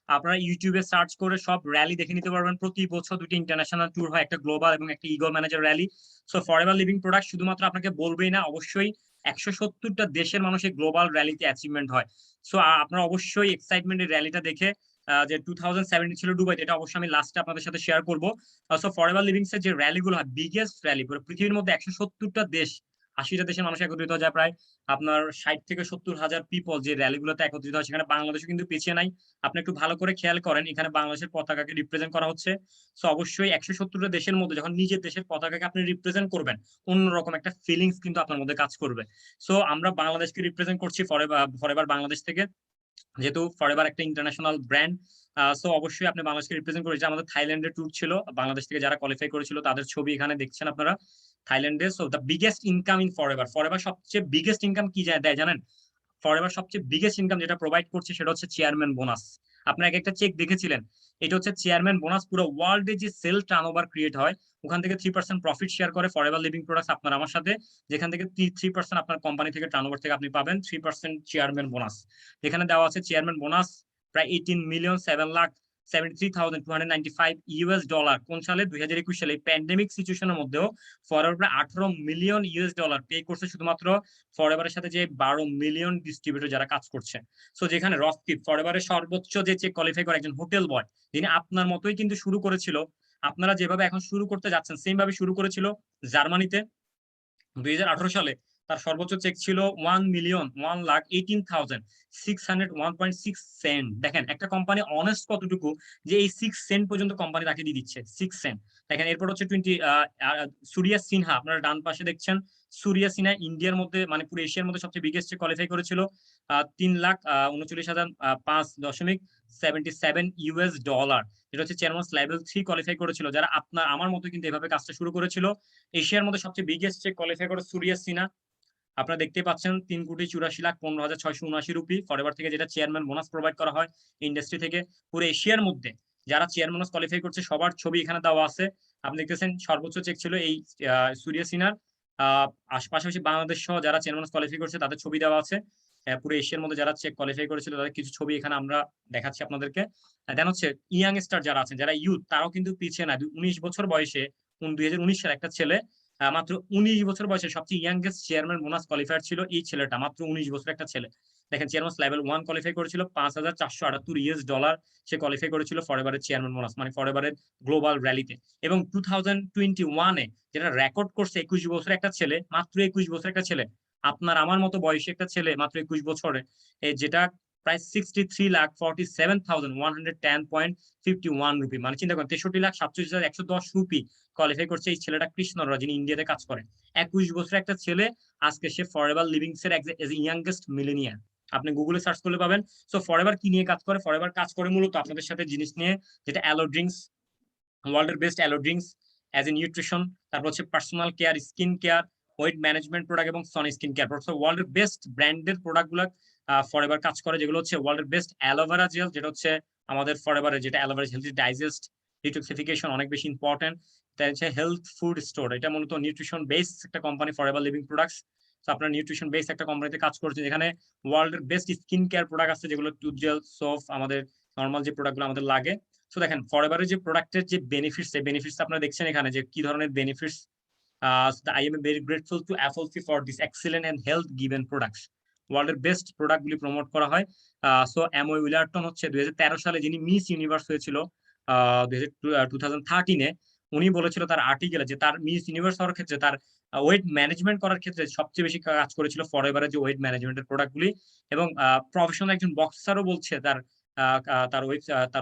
আপনারা ইউটিউবে সার্চ করে সব র্যালি দেখে নিতে পারবেন। প্রতি বছর দুটি ইন্টারন্যাশনাল ট্যুর হয়, একটা গ্লোবাল এবং একটা eagle manager rally. So forever living product শুধুমাত্র আপনাকে বলবেই না, অবশ্যই 170টা দেশের মানুষের গ্লোবাল র্যালিতে অ্যাচিভমেন্ট হয়। সো আপনারা অবশ্যই এক্সাইটমেন্টের র্যালিটা দেখে যে 2017 ছিল দুবাইতে, এটা অবশ্যই আমি লাস্টে আপনাদের সাথে শেয়ার করবো। সো ফরএভার লিভিংস এর যে র্যালিগুলো হয়, বিগেস্ট র্যালি, পুরো পৃথিবীর মধ্যে 170টা দেশ, 80টা দেশের মানুষ একত্রিত যায়, প্রায় আপনার 60 থেকে 70 হাজার পিপল যে র্যালিগুলোতে একত্রিত হয়। সেখানে বাংলাদেশও কিন্তু পিছিয়ে নাই। আপনি একটু ভালো করে খেয়াল করেন, এখানে বাংলাদেশের পতাকাকে রিপ্রেজেন্ট করা হচ্ছে। সো অবশ্যই 170টা দেশের মধ্যে যখন নিজের দেশের পতাকাকে আপনি রিপ্রেজেন্ট করবেন, অন্যরকম একটা ফিলিংস কিন্তু আপনার মধ্যে কাজ করবে। সো আমরা বাংলাদেশকে রিপ্রেজেন্ট করছি ফরএভার বাংলাদেশ থেকে, যেহেতু ফরএভার একটা ইন্টারন্যাশনাল ব্র্যান্ড। সো অবশ্যই আপনি বাংলাদেশকে রিপ্রেজেন্ট করেছে। আমাদের থাইল্যান্ডের ট্যুর ছিল, বাংলাদেশ থেকে যারা কোয়ালিফাই করেছিল তাদের ছবি এখানে দেখছেন আপনারা থাইল্যান্ডে। So the biggest income in forever, forever সবচেয়ে বিগেস্ট ইনকাম কি দেয় জানেন? ফরএভার সবচেয়ে বিগেস্ট ইনকাম যেটা প্রোভাইড করছে সেটা হচ্ছে চেয়ারম্যান বোনাস। আপনারা একটা চেক দেখেছিলেন, এটা হচ্ছে চেয়ারম্যান বোনাস। পুরো ওয়ার্ল্ডে যে সেল টার্নওভার ক্রিয়েট হয়, ওখান থেকে 3% প্রফিট শেয়ার করে ফরএভার লিভিং প্রোডাক্টস আপনার আমার সাথে, যেখান থেকে 3% আপনার কোম্পানি থেকে টার্নওভার থেকে আপনি পাবেন 3% চেয়ারম্যান বোনাস। যেখানে দেওয়া আছে চেয়ারম্যান বোনাস প্রায় 18,7,73,295 ইউএস ডলার। কোন সালে? 2021 সালে। এই প্যান্ডেমিক সিচুয়েশনের মধ্যেও ফরএভার প্রায় 18 মিলিয়ন ইউএস ডলার পে করছে শুধুমাত্র ফরএভারের সাথে যে 12 মিলিয়ন ডিস্ট্রিবিউটর যারা কাজ করছে। সো যেখানে রফকিপ ফরএভারের সর্বোচ্চ যে চেক কোয়ালিফাই করে একজন হোটেল বয়, যিনি আপনার মতোই কিন্তু শুরু করেছিল, আপনারা যেভাবে এখন শুরু করতে যাচ্ছেন সেম ভাবে শুরু করেছিল জার্মানিতে 2018 সালে। তার সর্বোচ্চ চেক ছিল 1,18,601.6 সেন্ট। দেখেন একটা কোম্পানি অনেস্ট কতটুকু, যে এই 6 সেন্ট পর্যন্ত কোম্পানি তাকে দিয়ে দিচ্ছে, 6 সেন্ট। দেখেন এরপর হচ্ছে সুরিয়া সিনহা, আপনারা ডান পাশে দেখছেন। সুরিয়া সিনহা ইন্ডিয়ার মধ্যে, মানে পুরো এশিয়ার মধ্যে সবচেয়ে বিগেস্ট কোয়ালিফাই করেছিল 3,39,5.77 ইউএস ডলার। যেটা হচ্ছে চেয়ারম্যানস লেভেল 3 কোয়ালিফাই করেছিল, যারা আপনার আমার মতো কিন্তু এভাবে কাজটা শুরু করেছিল। এশিয়ার মধ্যে সবচেয়ে বিগেস্ট কোয়ালিফাই করে সুরিয়া সিনহা। আপনারা দেখতে পাচ্ছেন 3,84,15,679 রুপি ফরএভার থেকে, যেটা চেয়ারম্যান বোনাস প্রোভাইড করা হয় ইন্ডাস্ট্রি থেকে। পুরো এশিয়ার মধ্যে যারা চেয়ারম্যান বোনাস কোয়ালিফাই করছে সবার ছবি এখানে দেওয়া আছে। আপনি দেখতেছেন সর্বোচ্চ চেক ছিল এই সুরিয়া সিনহার। পাশাপাশি বাংলাদেশ সহ যারা চেয়ারম্যান বোনাস কোয়ালিফাই করছে তাদের ছবি দেওয়া আছে। পুরো এশিয়ার মধ্যে যারা চেক কোয়ালিফাই করেছিল তাদের কিছু ছবি এখানে আমরা দেখাচ্ছি আপনাদেরকে। দেন হচ্ছে ইয়াং স্টার যারা আছেন, যারা ইউথ, তারাও কিন্তু পিছিয়ে না। 19 বছর বয়সে 2019 সালে একটা ছেলে, মাত্র 19 বছর বয়সে সবচেয়ে ইয়াংগেস্ট চেয়ারম্যান বোনাস কোয়ালিফায়ার ছিল এই ছেলেটা, মাত্র 19 বছর একটা ছেলে। দেখেন চেয়ারম্যান লেভেল 1 কোয়ালিফাই করেছিল, 5,478 ইউএস ডলার সে কোয়ালিফাই করেছিল ফরএভারের চেয়ারম্যান বোনাস, মানে ফরএভারের গ্লোবাল র্যালিতে। এবং 2021-এ যেটা রেকর্ড করছে 21 বছর একটা ছেলে, মাত্র 21 বছর একটা ছেলে, আপনার আমার মতো বয়সী একটা ছেলে মাত্র 21 বছরে, যেটা প্রায় 63,47,110.51 রুপি, মানে চিন্তা করেন 63,47,110 রুপি কোয়ালিফাই করছে এই ছেলেটা, কৃষ্ণরা, যিনি ইন্ডিয়াতে কাজ করেন। 21 বছর একটা ছেলে, আজকে সে ফরএভার লিভিংস এর ইয়াংগেস্ট মিলেনিয়ার। আপনি গুগলে সার্চ করলে পাবেন। সো ফরএভার কি নিয়ে কাজ করে? ফরএভার কাজ করে মূলত আপনাদের সাথে জিনিস নিয়ে, যেটা অ্যালো ড্রিঙ্কস, ওয়ার্ল্ডের best aloe drinks as a nutrition, তারপর হচ্ছে personal care, skin care, weight management product এবং সন স্কিন কেয়ার প্রোডাক্ট। ওয়ার্ল্ডের বেস্ট ব্র্যান্ডের প্রোডাক্ট গুলো ফরএভার কাজ করে, যেগুলো হচ্ছে ওয়ার্ল্ডের বেস্ট অ্যালোভেরা জেল, যেটা হচ্ছে আমাদের ফরএভারের, যেটা অ্যালোভেরা হেলথি ডাইজেস্ট ডিটক্সিফিকেশন অনেক বেশি ইম্পর্টেন্ট। তাই হচ্ছে হেলথ ফুড স্টোর, এটা মূলত নিউট্রিশন বেস একটা কোম্পানি, ফরএভার লিভিং প্রোডাক্টস। তো আপনার নিউট্রিশন বেস একটা কোম্পানিতে কাজ করছে, যেখানে ওয়ার্ল্ডের বেস্ট স্কিন কেয়ার প্রোডাক্ট আছে, যেগুলো টুথ জেল, সোপ, আমাদের নর্মাল যে প্রোডাক্টগুলো আমাদের লাগে। তো দেখেন ফরএভারের যে প্রোডাক্টের যে বেনিফিটস, এই বেনিফিটস আপনারা দেখছেন এখানে যে কি ধরনের benefits. I am very grateful to Apple for this excellent and health given products. ওয়ার্ল্ডের বেস্ট প্রোডাক্ট গুলি প্রমোট করা হয়। সো এমওই উইলারটন হচ্ছে 2013 সালে যিনি মিস ইউনিভার্স হয়েছিল 2013-এ, উনি বলেছিল তার আর্টিকেলে যে তার মিস ইউনিভার্স হওয়ার ক্ষেত্রে, তার ওয়েট ম্যানেজমেন্ট করার ক্ষেত্রে সবচেয়ে বেশি কাজ করেছিল ফরএভারের যে ওয়েট ম্যানেজমেন্টের প্রোডাক্টগুলি। এবং প্রফেশনাল একজন বক্সারও বলছে তার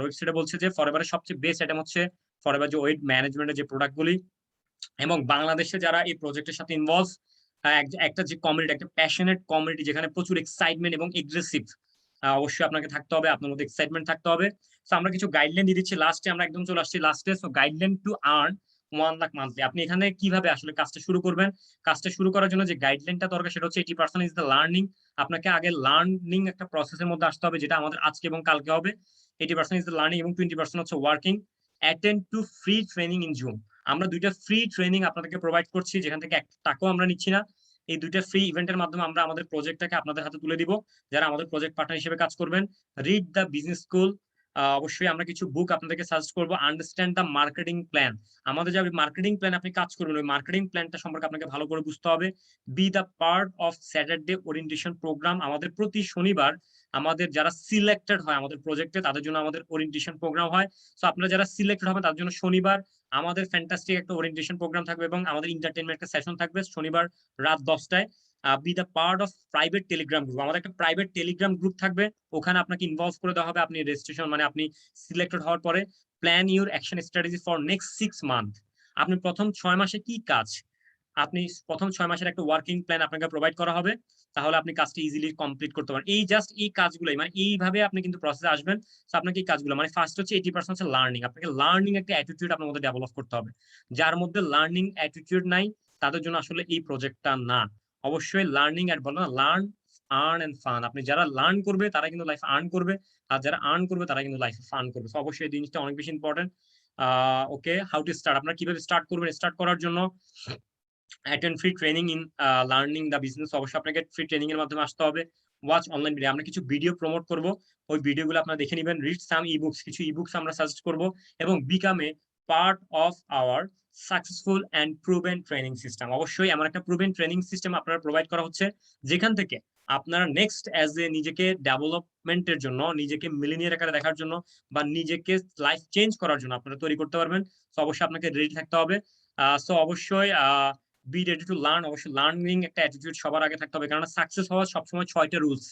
ওয়েবসাইটে বলছে যে ফরএভারের সবচেয়ে বেস্ট আইটেম হচ্ছে ফরএভার যে ওয়েট ম্যানেজমেন্টের যে প্রোডাক্টগুলি। এবং বাংলাদেশে যারা এই প্রজেক্টের সাথে ইনভলভ, একটা যে কমিউনিটি, একটা প্যাশনেট কমিউনিটি যেখানে প্রচুর এক্সাইটমেন্ট এবং এগ্রেসিভ, অবশ্যই আপনাকে থাকতে হবে, আপনার মধ্যে এক্সাইটমেন্ট থাকতে হবে। সো আমরা কিছু গাইডলাইন দিয়ে দিচ্ছি লাস্টে, আমরা একদম চলে আসছি লাস্টে। So guideline to earn 1 lakh monthly. আপনি এখানে কিভাবে আসলে কাজটা শুরু করবেন? কাজটা শুরু করার জন্য যে গাইডলাইনটা দরকার সেটা হচ্ছে 80% ইজ দ্য লার্নিং। আপনাকে আগে লার্নিং একটা প্রসেসের মধ্যে আসতে হবে, যেটা আমাদের আজকে এবং কালকে হবে। 80% ইজ দ্য লার্নিং এবং 20% হচ্ছে working. Attend two free training in zoom. আমরা 2টা ফ্রি ট্রেনিং আপনাদেরকে প্রোভাইড করছি, যেখান থেকে 1 টাকাও আমরা নিচ্ছি না। এই 2টা ফ্রি ইভেন্টের মাধ্যমে আমরা আমাদের প্রজেক্টটাকে আপনাদের হাতে তুলে দিব, যারা আমাদের প্রজেক্ট পার্টনার হিসেবে কাজ করবেন। Read the business school. অবশ্যই আমরা কিছু বুক আপনাদেরকে সাজেস্ট করবো। Understand the marketing plan. আমাদের যে মার্কেটিং প্ল্যান আপনি কাজ করবেন, ওই মার্কেটিং প্ল্যানটা সম্পর্কে আপনাকে ভালো করে বুঝতে হবে। Be the part of Saturday orientation program. আমাদের প্রতি শনিবার আমাদের যারা সিলেক্টেড হয় আমাদের প্রজেক্টে, তাদের জন্য আমাদের ওরিয়েন্টেশন প্রোগ্রাম হয়। সো আপনারা যারা সিলেক্টেড হবেন তাদের জন্য শনিবার আমাদের ফ্যান্টাস্টিক একটা ওরিয়েন্টেশন প্রোগ্রাম থাকবে এবং আমাদের এন্টারটেইনমেন্ট একটা সেশন থাকবে শনিবার রাত 10টায়। Be the part of private Telegram group. আমাদের একটা প্রাইভেট টেলিগ্রাম গ্রুপ থাকবে, ওখানে আপনাকে ইনভলভ করে দেওয়া হবে। আপনি রেজিস্ট্রেশন মানে আপনি সিলেক্টেড হওয়ার পরে plan your action strategy for next 6 month. আপনি প্রথম 6 মাসে কি কাজ, আপনি প্রথম 6 মাসের একটা ওয়ার্কিং প্ল্যান আপনাকে প্রোভাইড করা হবে, তাহলে আপনি কাজটি ইজিলি কমপ্লিট করতে পারেন। এই জাস্ট এই কাজগুলোই, মানে এইভাবে আপনি কিন্তু প্রসেসে আসবেন। তো আপনাকে এই কাজগুলো মানে ফার্স্ট হচ্ছে 80% হচ্ছে লার্নিং। আপনাকে লার্নিং একটা অ্যাটিটিউড আপনার মধ্যে ডেভেলপ করতে হবে। যার মধ্যে লার্নিং অ্যাটিটিউড নাই তাদের জন্য আসলে এই প্রজেক্টটা না। অবশ্যই লার্নিং এন্ড বলো না, লার্ন, আর্ন এন্ড ফান। আপনি যারা লার্ন করবে তারা কিন্তু লাইফ আর্ন করবে, আর যারা আর্ন করবে তারা কিন্তু লাইফে ফান করবে। তো অবশ্যই এই জিনিসটা অনেক বেশি important. Okay, how to start. আপনারা কিভাবে স্টার্ট করবেন? স্টার্ট করার জন্য attend free training in learning the business. অবশ্যই আপনাকে ফ্রি ট্রেনিং এর মাধ্যমে আসতে হবে। Watch online video. আমরা কিছু ভিডিও প্রমোট করব, ওই ভিডিওগুলো আপনারা দেখে নেবেন। রিড সাম ইবুকস। কিছু ইবুকস আমরা সাজেস্ট করব এবং become a part of our successful and proven training system. অবশ্যই এমন একটা প্রুভেন ট্রেনিং সিস্টেম আপনারা প্রোভাইড করা হচ্ছে, যেখান থেকে আপনারা নেক্সট অ্যাজ এ নিজেকে ডেভেলপমেন্টের জন্য, নিজেকে মিলিনিয়ার আকারে দেখার জন্য বা নিজেকে লাইফ চেঞ্জ করার জন্য আপনারা তৈরি করতে পারবেন। তো অবশ্যই আপনাকে রেডি থাকতে হবে। সো অবশ্যই বি রেডি টু লার্ন। অবশ্যই লার্নিং একটা অ্যাটিটিউড সবার আগে থাকতে হবে, কারণ সাকসেস হওয়ার সবসময় 6টা রুলস।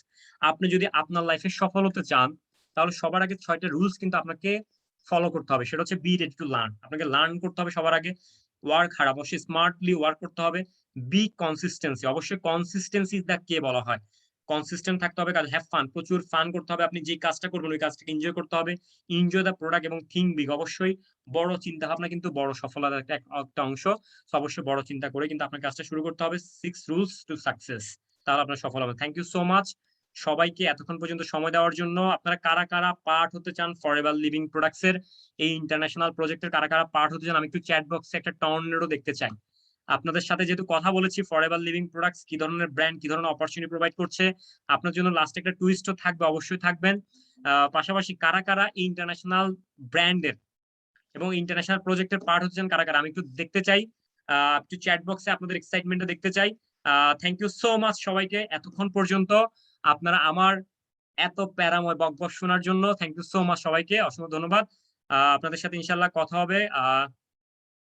আপনি যদি আপনার লাইফে সফল হতে চান তাহলে সবার আগে 6টা রুলস কিন্তু আপনাকে ফলো করতে হবে। সেটা হচ্ছে বি রেডি টু লার্ন। আপনাকে লার্ন করতে হবে সবার আগে। Work hard. অবশ্যই স্মার্টলি ওয়ার্ক করতে হবে। Be consistency. অবশ্যই কনসিস্টেন্সি দা কে বলা হয়, কনসিস্টেন্ট থাকতে হবে। কাজ হ্যাভ ফান। প্রচুর ফান করতে হবে। আপনি যে কাজটা করবেন ওই কাজটাকে এনজয় করতে হবে। এনজয় দ্য প্রোডাক্ট এবং থিঙ্ক বিগ। অবশ্যই বড় চিন্তা ভাবনা কিন্তু বড় সফলতার একটা অংশ। অবশ্যই বড় চিন্তা করে কিন্তু আপনার কাজটা শুরু করতে হবে। 6 রুলস টু সাকসেস, তাহলে আপনার সফল হবে। থ্যাংক ইউ সো মাচ সবাইকে এতক্ষণ পর্যন্ত সময় দেওয়ার জন্য। আপনারা কারা কারা পার্ট হতে চান ফরএভার লিভিং প্রোডাক্টস এর এই ইন্টারন্যাশনাল প্রজেক্টের, কারা কারা পার্ট হতে চান? আমি একটু চ্যাট বক্সে একটা টর্নেডো দেখতে চাই। আপনাদের সাথে যেহেতু কথা বলেছি ফরএভার লিভিং প্রোডাক্টস কি ধরনের ব্র্যান্ড, কি ধরনের অপরচুনিটি প্রোভাইড করছে, আপনার জন্য লাস্টে একটা টুইস্টও থাকবে, অবশ্যই থাকবেন। পাশাপাশি কারা কারা ইন্টারন্যাশনাল ব্র্যান্ডের এবং ইন্টারন্যাশনাল প্রজেক্টের পার্ট হচ্ছেন কারা কারা, আমি একটু দেখতে চাই। একটু চ্যাট বক্সে আপনাদের এক্সাইটমেন্টটা দেখতে চাই। থ্যাংক ইউ সো মাচ সবাইকে এতক্ষণ পর্যন্ত আপনারা আমার এত প্যারাময় বকবক শোনার জন্য। থ্যাংক ইউ সো মাচ সবাইকে, অসংখ্য ধন্যবাদ। আপনাদের সাথে ইনশাল্লাহ কথা হবে।